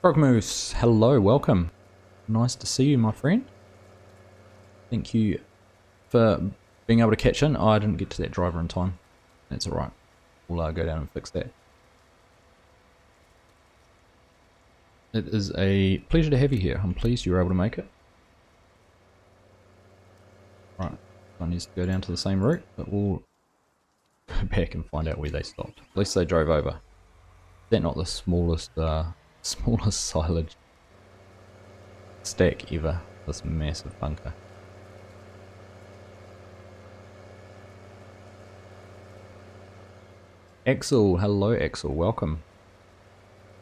Frogmoose, hello, welcome. Nice to see you, my friend. Thank you for being able to catch in. Oh, I didn't get to that driver in time. That's alright. We'll go down and fix that. It is a pleasure to have you here. I'm pleased you were able to make it. Right, I need to go down to the same route, but we'll go back and find out where they stopped. At least they drove over. They're not the smallest, smallest silage stack ever. This massive bunker. Axel, hello Axel, welcome.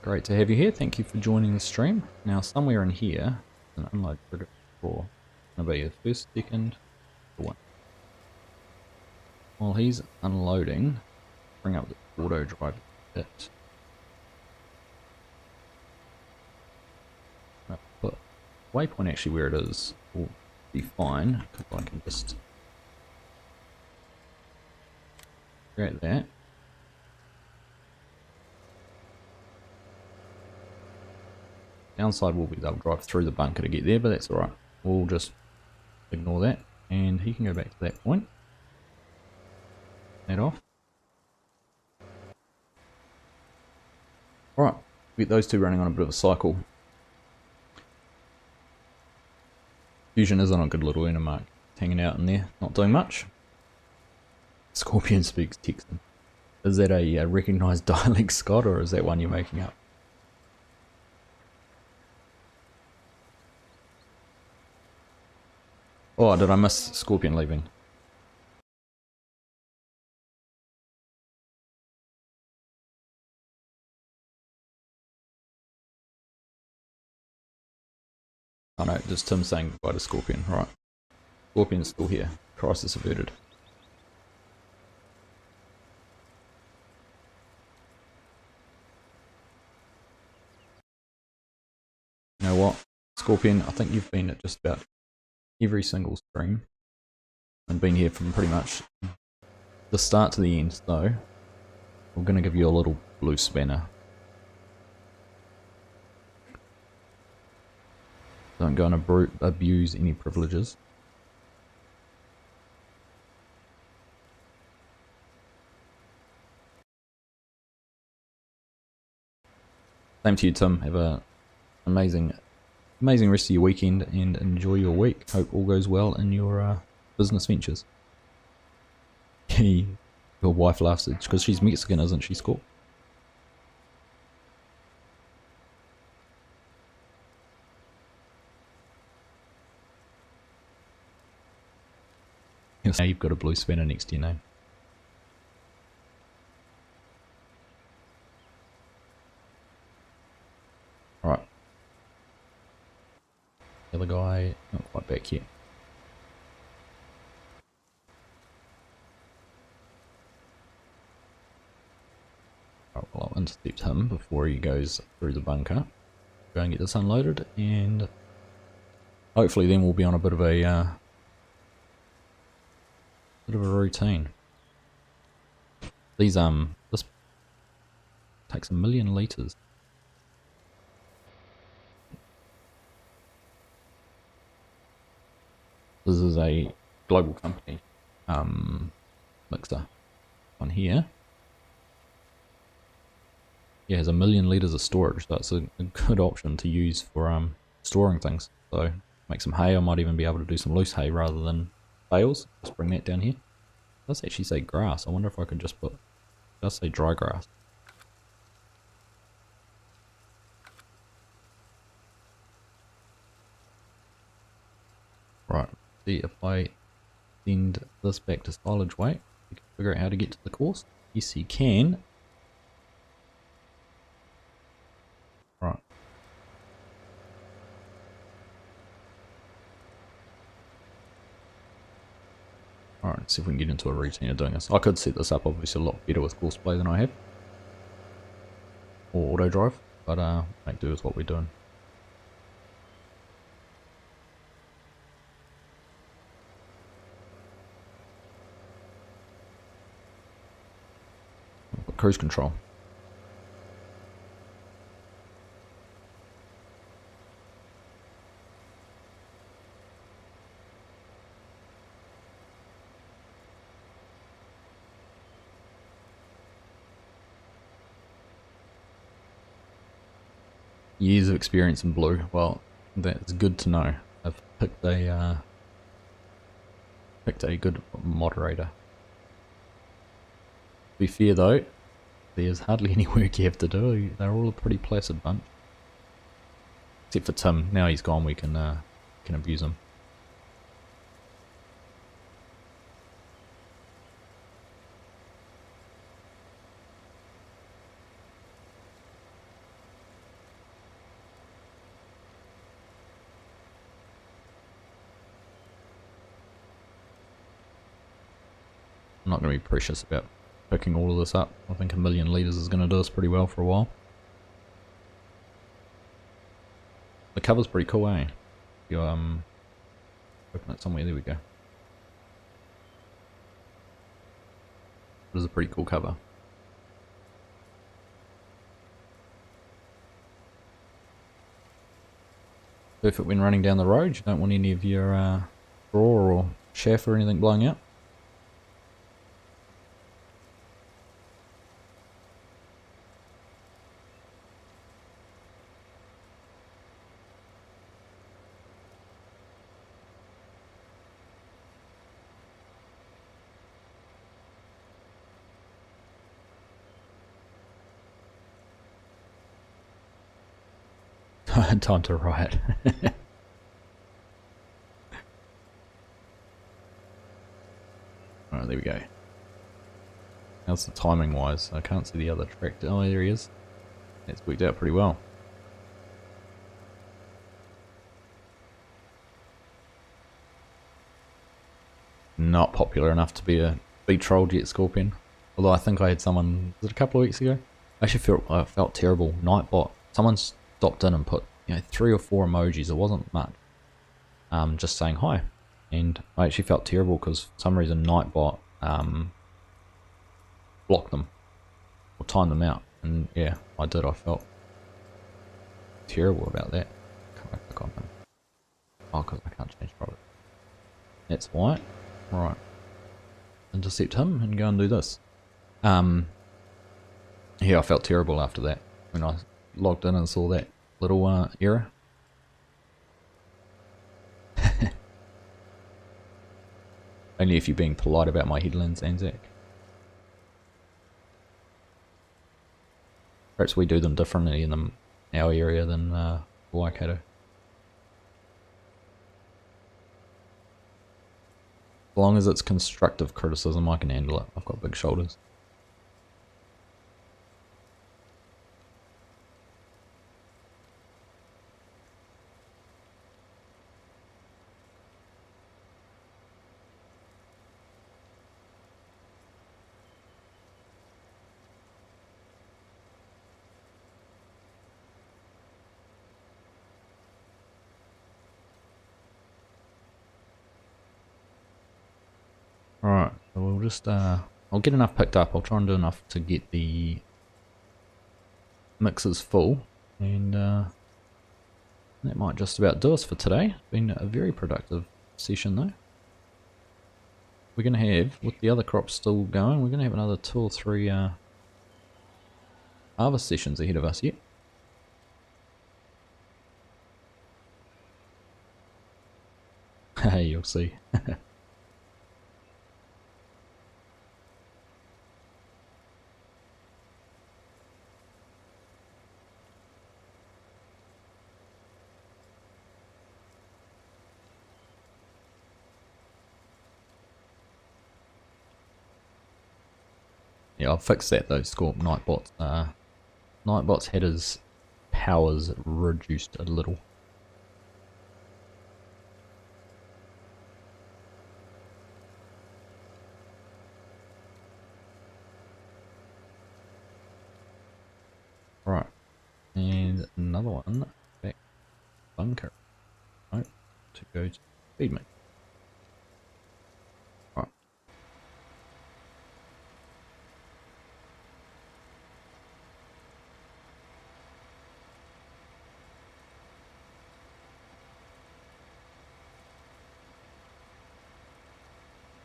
Great to have you here. Thank you for joining the stream. Now somewhere in here, an unload trigger for gonna be the first, second, one. While he's unloading, bring up the auto drive bit. But waypoint actually where it is will be fine because I can just create that. Downside will be they'll drive through the bunker to get there, but that's alright. We'll just ignore that, and he can go back to that point. That off. Alright, get those two running on a bit of a cycle. Fusion is on a good little inner mark, hanging out in there, not doing much. Scorpion speaks Texan. Is that a recognised dialect, Scott, or is that one you're making up? Oh, did I miss Scorpion leaving? Oh no, just Tim saying goodbye to Scorpion. Right. Scorpion's still here. Crisis averted. You know what? Scorpion, I think you've been at just about every single stream. And been here from pretty much the start to the end, so we're going to give you a little blue spanner. Don't go and abuse any privileges. Same to you, Tim. Have a amazing rest of your weekend and enjoy your week. Hope all goes well in your business ventures. Your wife laughs at because she's Mexican, isn't she, Scorp? Now you've got a blue spanner next to your name. Alright. The other guy, not quite back yet. intercept him before he goes through the bunker. Go and get this unloaded, and hopefully then we'll be on a bit of a routine. These this takes 1 million liters. This is a global company mixer on here. Yeah, it has 1 million liters of storage, so it's a good option to use for storing things. So make some hay. I might even be able to do some loose hay rather than bales. Just bring that down here. It does actually say grass. I wonder if I could just put, it does say dry grass. Right, see if I send this back to silage weight, you can figure out how to get to the course. Yes, you can. Right. Alright, let's see if we can get into a routine of doing this. I could set this up obviously a lot better with Courseplay than I have. Or auto drive, but make do with what we're doing. Cruise control. Years of experience in blue. Well, that's good to know. I've picked a good moderator. To be fair though, there's hardly any work you have to do. They're all a pretty placid bunch. Except for Tim. Now he's gone, we can abuse him. I'm not going to be precious about picking all of this up. I think 1 million liters is going to do us pretty well for a while. The cover's pretty cool, eh? You open it somewhere, there we go. It is a pretty cool cover. Perfect when running down the road. You don't want any of your straw or chaff or anything blowing out. Time to riot. Alright, there we go. How's the timing wise? I can't see the other tractor. Oh, there he is. It's worked out pretty well. Not popular enough to be trolled yet, Scorpion. Although I think I had someone, was it a couple of weeks ago? I felt terrible. Nightbot. Someone stopped in and put 3 or 4 emojis. It wasn't much. Just saying hi. And I actually felt terrible because for some reason Nightbot blocked them or timed them out. And yeah, I did. I felt terrible about that. Can't I click on them? Oh, because I can't change product. That's why. Right. Intercept him and go and do this. Yeah, I felt terrible after that when I logged in and saw that little error. Only if you're being polite about my headlands, Anzac. Perhaps we do them differently in our area than Waikato. As long as it's constructive criticism, I can handle it. I've got big shoulders. Alright, so we'll just, I'll get enough picked up. I'll try and do enough to get the mixers full, and that might just about do us for today. It's been a very productive session though. We're going to have, with the other crops still going, we're going to have another 2 or 3 harvest sessions ahead of us yet. Hey, you'll see. Yeah, I'll fix that though, Scorp. Nightbot's had his powers reduced a little. Right, and another one back bunker. Right, to go to feed me. Right.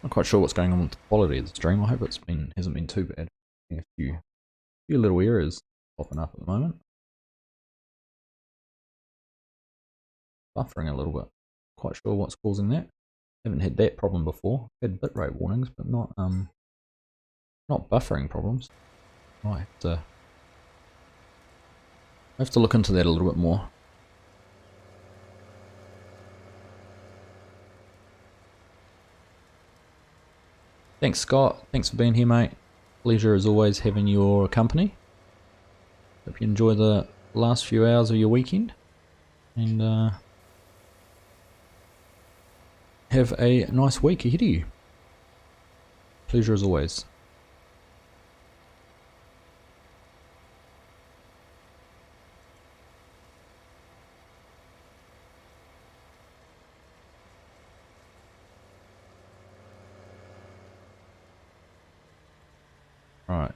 Not quite sure what's going on with the quality of the stream. I hope hasn't been too bad. A few little errors popping up at the moment. Buffering a little bit. Quite sure what's causing that. Haven't had that problem before. Had bitrate warnings, but not buffering problems. Might have to look into that a little bit more. Thanks, Scott. Thanks for being here, mate. Pleasure as always having your company. Hope you enjoy the last few hours of your weekend, and have a nice week ahead of you. Pleasure as always. Right.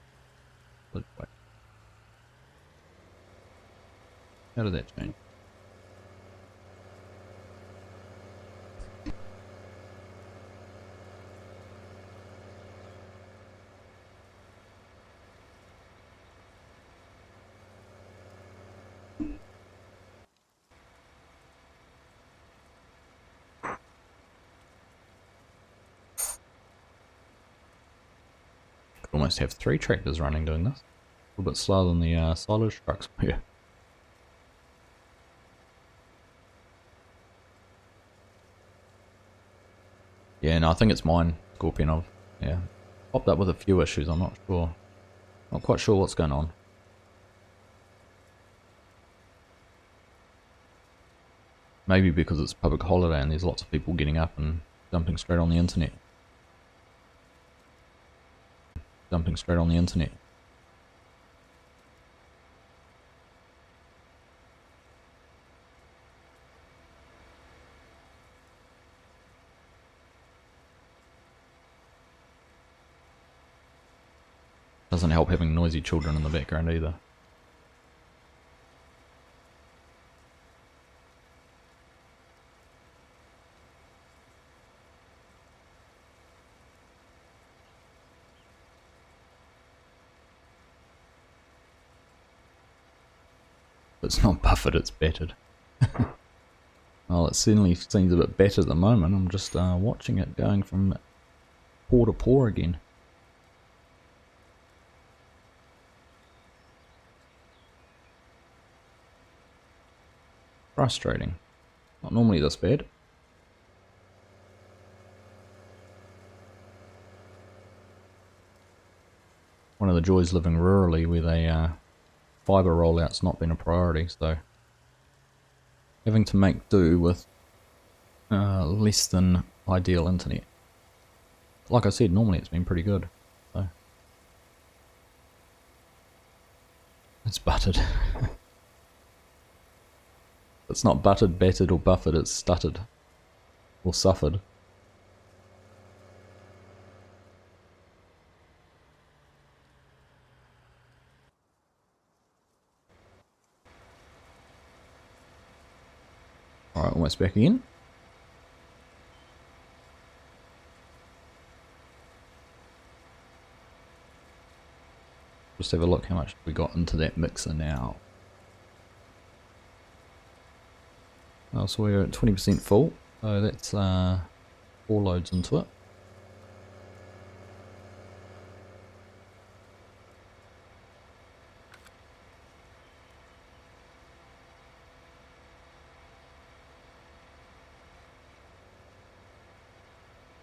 How did that change? Could almost have 3 tractors running doing this. A little bit slower than the silage trucks were. Yeah, no, I think it's mine, Scorpion. Yeah, popped up with a few issues. I'm not sure. Not quite sure what's going on. Maybe because it's public holiday and there's lots of people getting up and dumping straight on the internet. Doesn't help having noisy children in the background either. It's not buffered, it's battered. Well, it certainly seems a bit better at the moment. I'm just watching it going from pour to pour again. Frustrating. Not normally this bad. One of the joys living rurally where fibre rollout's not been a priority, so having to make do with less than ideal internet. Like I said, normally it's been pretty good. So it's buttered. It's not buttered, battered or buffered, it's stuttered. Or suffered. Alright, almost back again. Just have a look how much we got into that mixer now. Oh, so we're at 20% full, so that's 4 loads into it.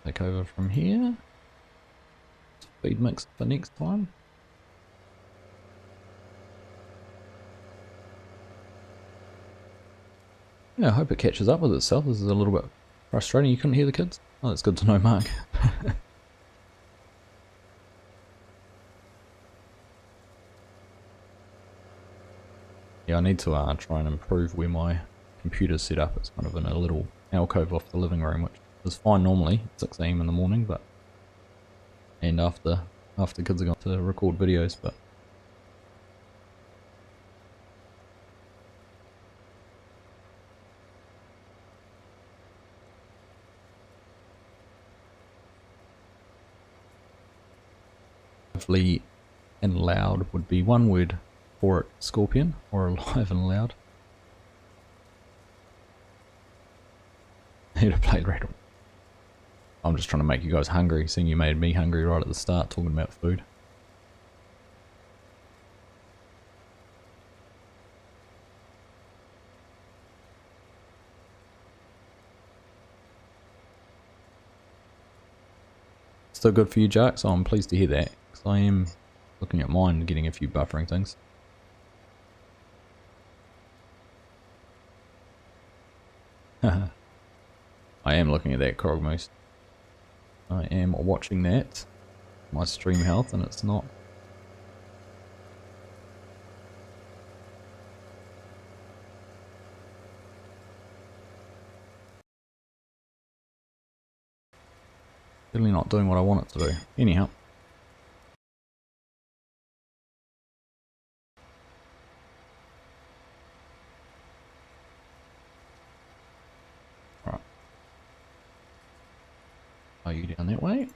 Take over from here. Feed mix for next time. Yeah, I hope it catches up with itself. This is a little bit frustrating. You couldn't hear the kids? Oh, that's good to know, Mark. Yeah, I need to try and improve where my computer's set up. It's kind of in a little alcove off the living room, which is fine normally, 6 AM in the morning, but and after kids are gone to record videos, but lively and loud would be one word for it, Scorpion, or alive and loud. Need to play Rattle. I'm just trying to make you guys hungry, seeing you made me hungry right at the start talking about food. Still good for you, Jack, so I'm pleased to hear that, because I am looking at mine and getting a few buffering things. I am looking at that, Krogmoose. I am watching that. My stream health, and it's not. Really not doing what I want it to do. Anyhow. Alright. Are you down that way?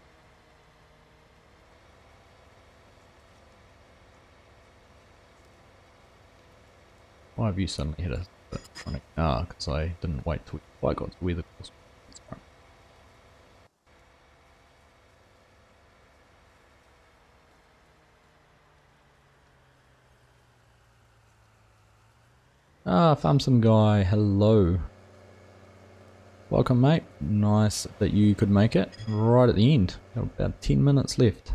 Why have you suddenly hit a bit funny? Ah, because I didn't wait till I got to where the course was. Ah, Farmson guy, hello. Welcome, mate. Nice that you could make it right at the end. Got about 10 minutes left.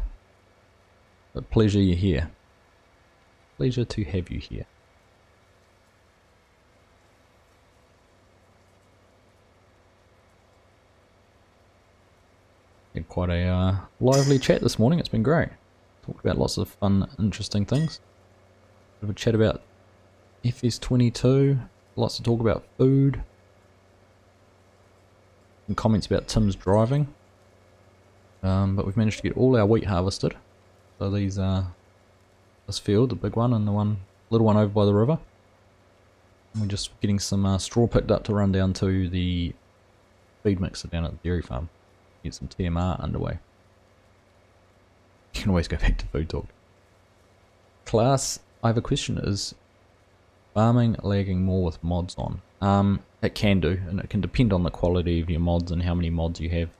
But pleasure you're here. Pleasure to have you here. Had quite a lively chat this morning. It's been great. Talked about lots of fun, interesting things. Bit of a chat about FS22. Lots to talk about food. Some comments about Tim's driving. But we've managed to get all our wheat harvested. So these are this field, the big one, and the little one over by the river. And we're just getting some straw picked up to run down to the feed mixer down at the dairy farm. Get some TMR underway. You can always go back to food talk. Class, I have a question. Is farming lagging more with mods on? It can do, and it can depend on the quality of your mods and how many mods you have.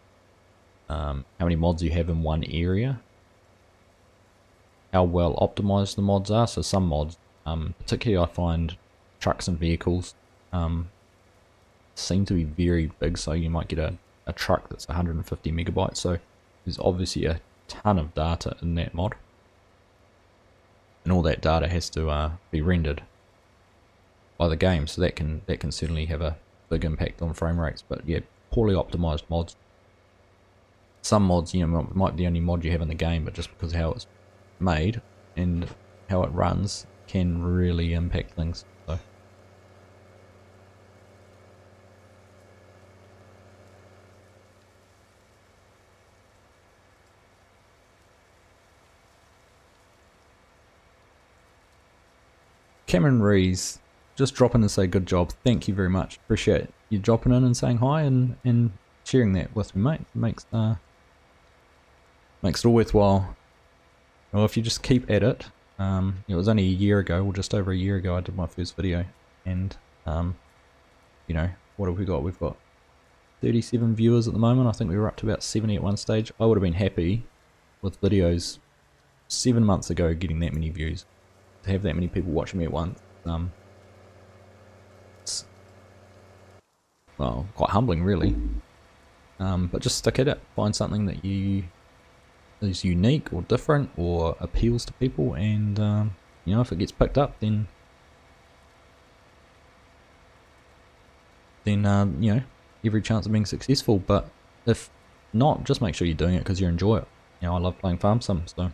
How many mods you have in one area. How well optimized the mods are. So some mods, particularly I find trucks and vehicles, seem to be very big. So you might get a truck that's 150 megabytes. So there's obviously a ton of data in that mod. And all that data has to be rendered by the game, so that can certainly have a big impact on frame rates. But yeah, poorly optimized mods. Some mods, you know, might be the only mod you have in the game, but just because of how it's made and how it runs can really impact things. So Cameron Rees just drop in and say good job. Thank you very much. Appreciate you dropping in and saying hi and sharing that with me, mate. It makes it all worthwhile. Well, if you just keep at it, it was only a year ago, or just over a year ago, I did my first video, and you know, what have we got? We've got 37 viewers at the moment. I think we were up to about 70 at one stage. I would have been happy with videos 7 months ago getting that many views. To have that many people watching me at once, it's, well, quite humbling really. But just stick at it. Find something that is unique or different or appeals to people, and you know, if it gets picked up, then you know, every chance of being successful. But if not, just make sure you're doing it because you enjoy it. You know, I love playing farm sim, so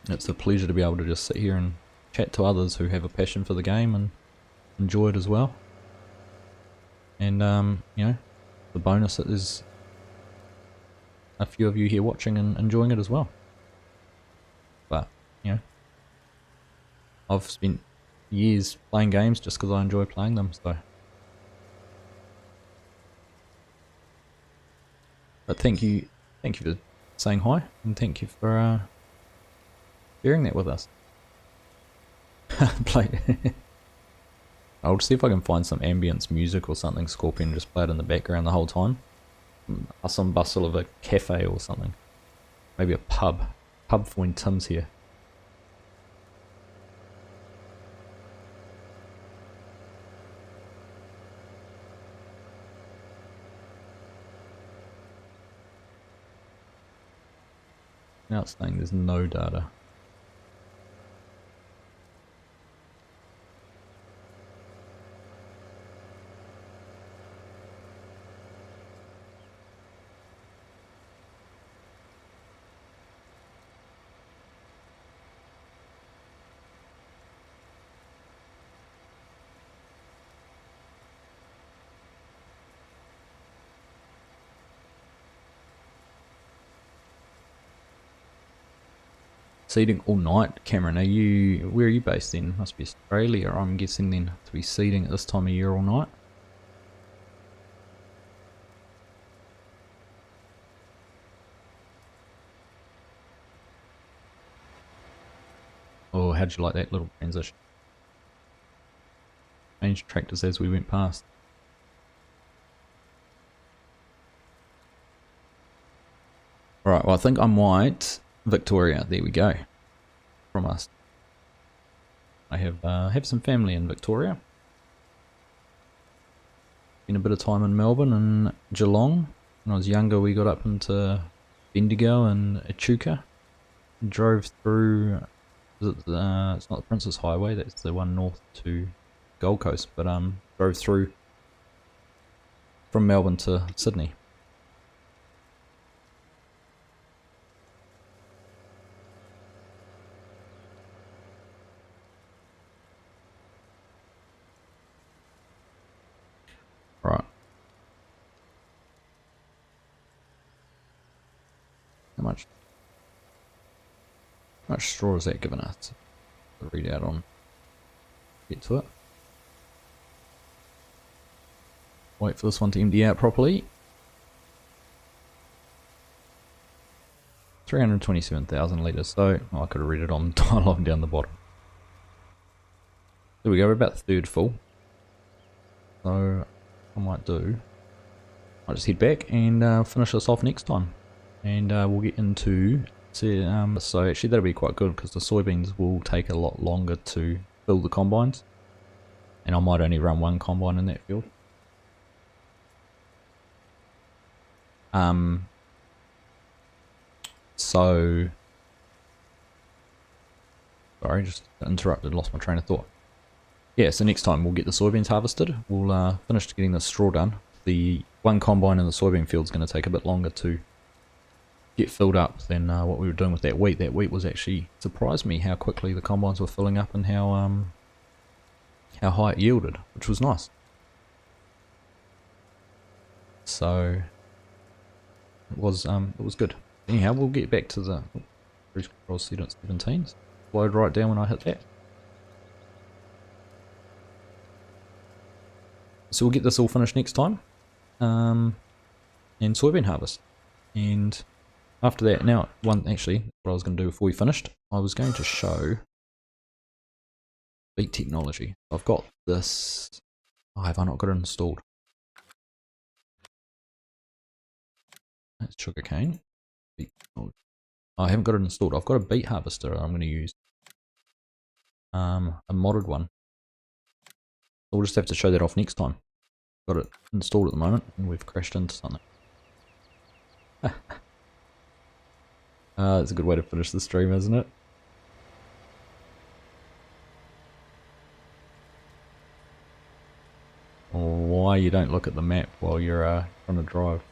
it's a pleasure to be able to just sit here and chat to others who have a passion for the game and enjoy it as well. And you know, the bonus is a few of you here watching and enjoying it as well. But you know, I've spent years playing games just because I enjoy playing them. So, but thank you for saying hi, and thank you for sharing that with us. I'll see if I can find some ambience music or something, Scorpion, just play it in the background the whole time. Hustle and bustle of a cafe or something. Maybe a pub for when Tim's here. Now it's saying there's no data. Seeding all night, Cameron. Where are you based in? Must be Australia, I'm guessing then, to be seeding at this time of year all night. Oh, how'd you like that little transition? Changed tractors as we went past. Alright, well I think I might Victoria, there we go. From us. I have some family in Victoria. Spent a bit of time in Melbourne and Geelong. When I was younger we got up into Bendigo and Echuca. Drove through, it's not the Princess Highway, that's the one north to Gold Coast, but drove through from Melbourne to Sydney. Right. How much straw is that giving us? The readout on. Get to it. Wait for this one to empty out properly. 327,000 litres, so I could have read it on the dialogue down the bottom. There we go, we're about third full. So I might just head back and finish this off next time. And we'll get into, so actually that'll be quite good because the soybeans will take a lot longer to fill the combines. And I might only run one combine in that field. So, sorry, just interrupted, lost my train of thought. Yeah, so next time we'll get the soybeans harvested. We'll finish getting the straw done. The one combine in the soybean field is going to take a bit longer to get filled up than what we were doing with that wheat. That wheat was actually, surprised me how quickly the combines were filling up and how high it yielded, which was nice. So it was good. Anyhow, we'll get back to the cruise control set at 17. Slowed right down when I hit that. So we'll get this all finished next time. And soybean harvest. And after that, now, actually, what I was going to do before we finished, I was going to show beet technology. I've got this. Oh, have I not got it installed? That's sugarcane. Beet technology. Oh, I haven't got it installed. I've got a beet harvester I'm going to use. A modded one. We'll just have to show that off next time. Got it installed at the moment, and we've crashed into something. It's a good way to finish the stream, isn't it? Why you don't look at the map while you're trying to drive.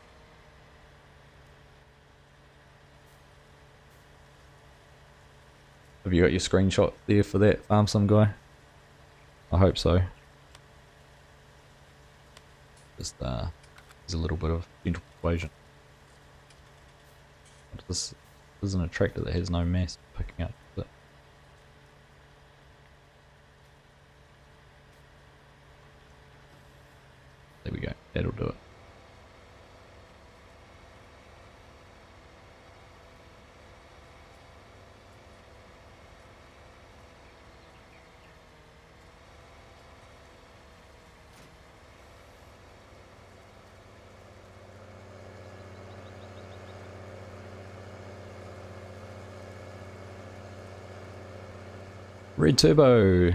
Have you got your screenshot there for that farm sim guy? I hope so. Just there's a little bit of gentle persuasion. This isn't a tractor that has no mass picking up. But there we go. That'll do it. Red Turbo,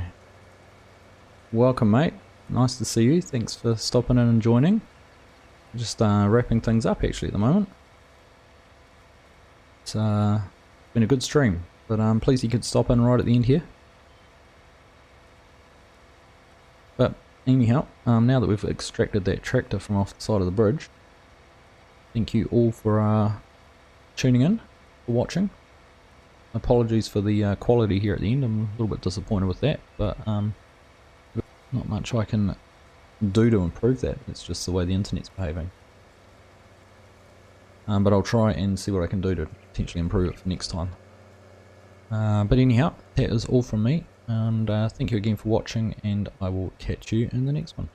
welcome mate, nice to see you, thanks for stopping in and joining. Just wrapping things up actually at the moment. It's been a good stream, but I'm pleased you could stop in right at the end here. But anyhow, now that we've extracted that tractor from off the side of the bridge, thank you all for tuning in, for watching. Apologies for the quality here at the end, I'm a little bit disappointed with that, but not much I can do to improve that, it's just the way the internet's behaving. But I'll try and see what I can do to potentially improve it for next time. But anyhow, that is all from me, and thank you again for watching, and I will catch you in the next one.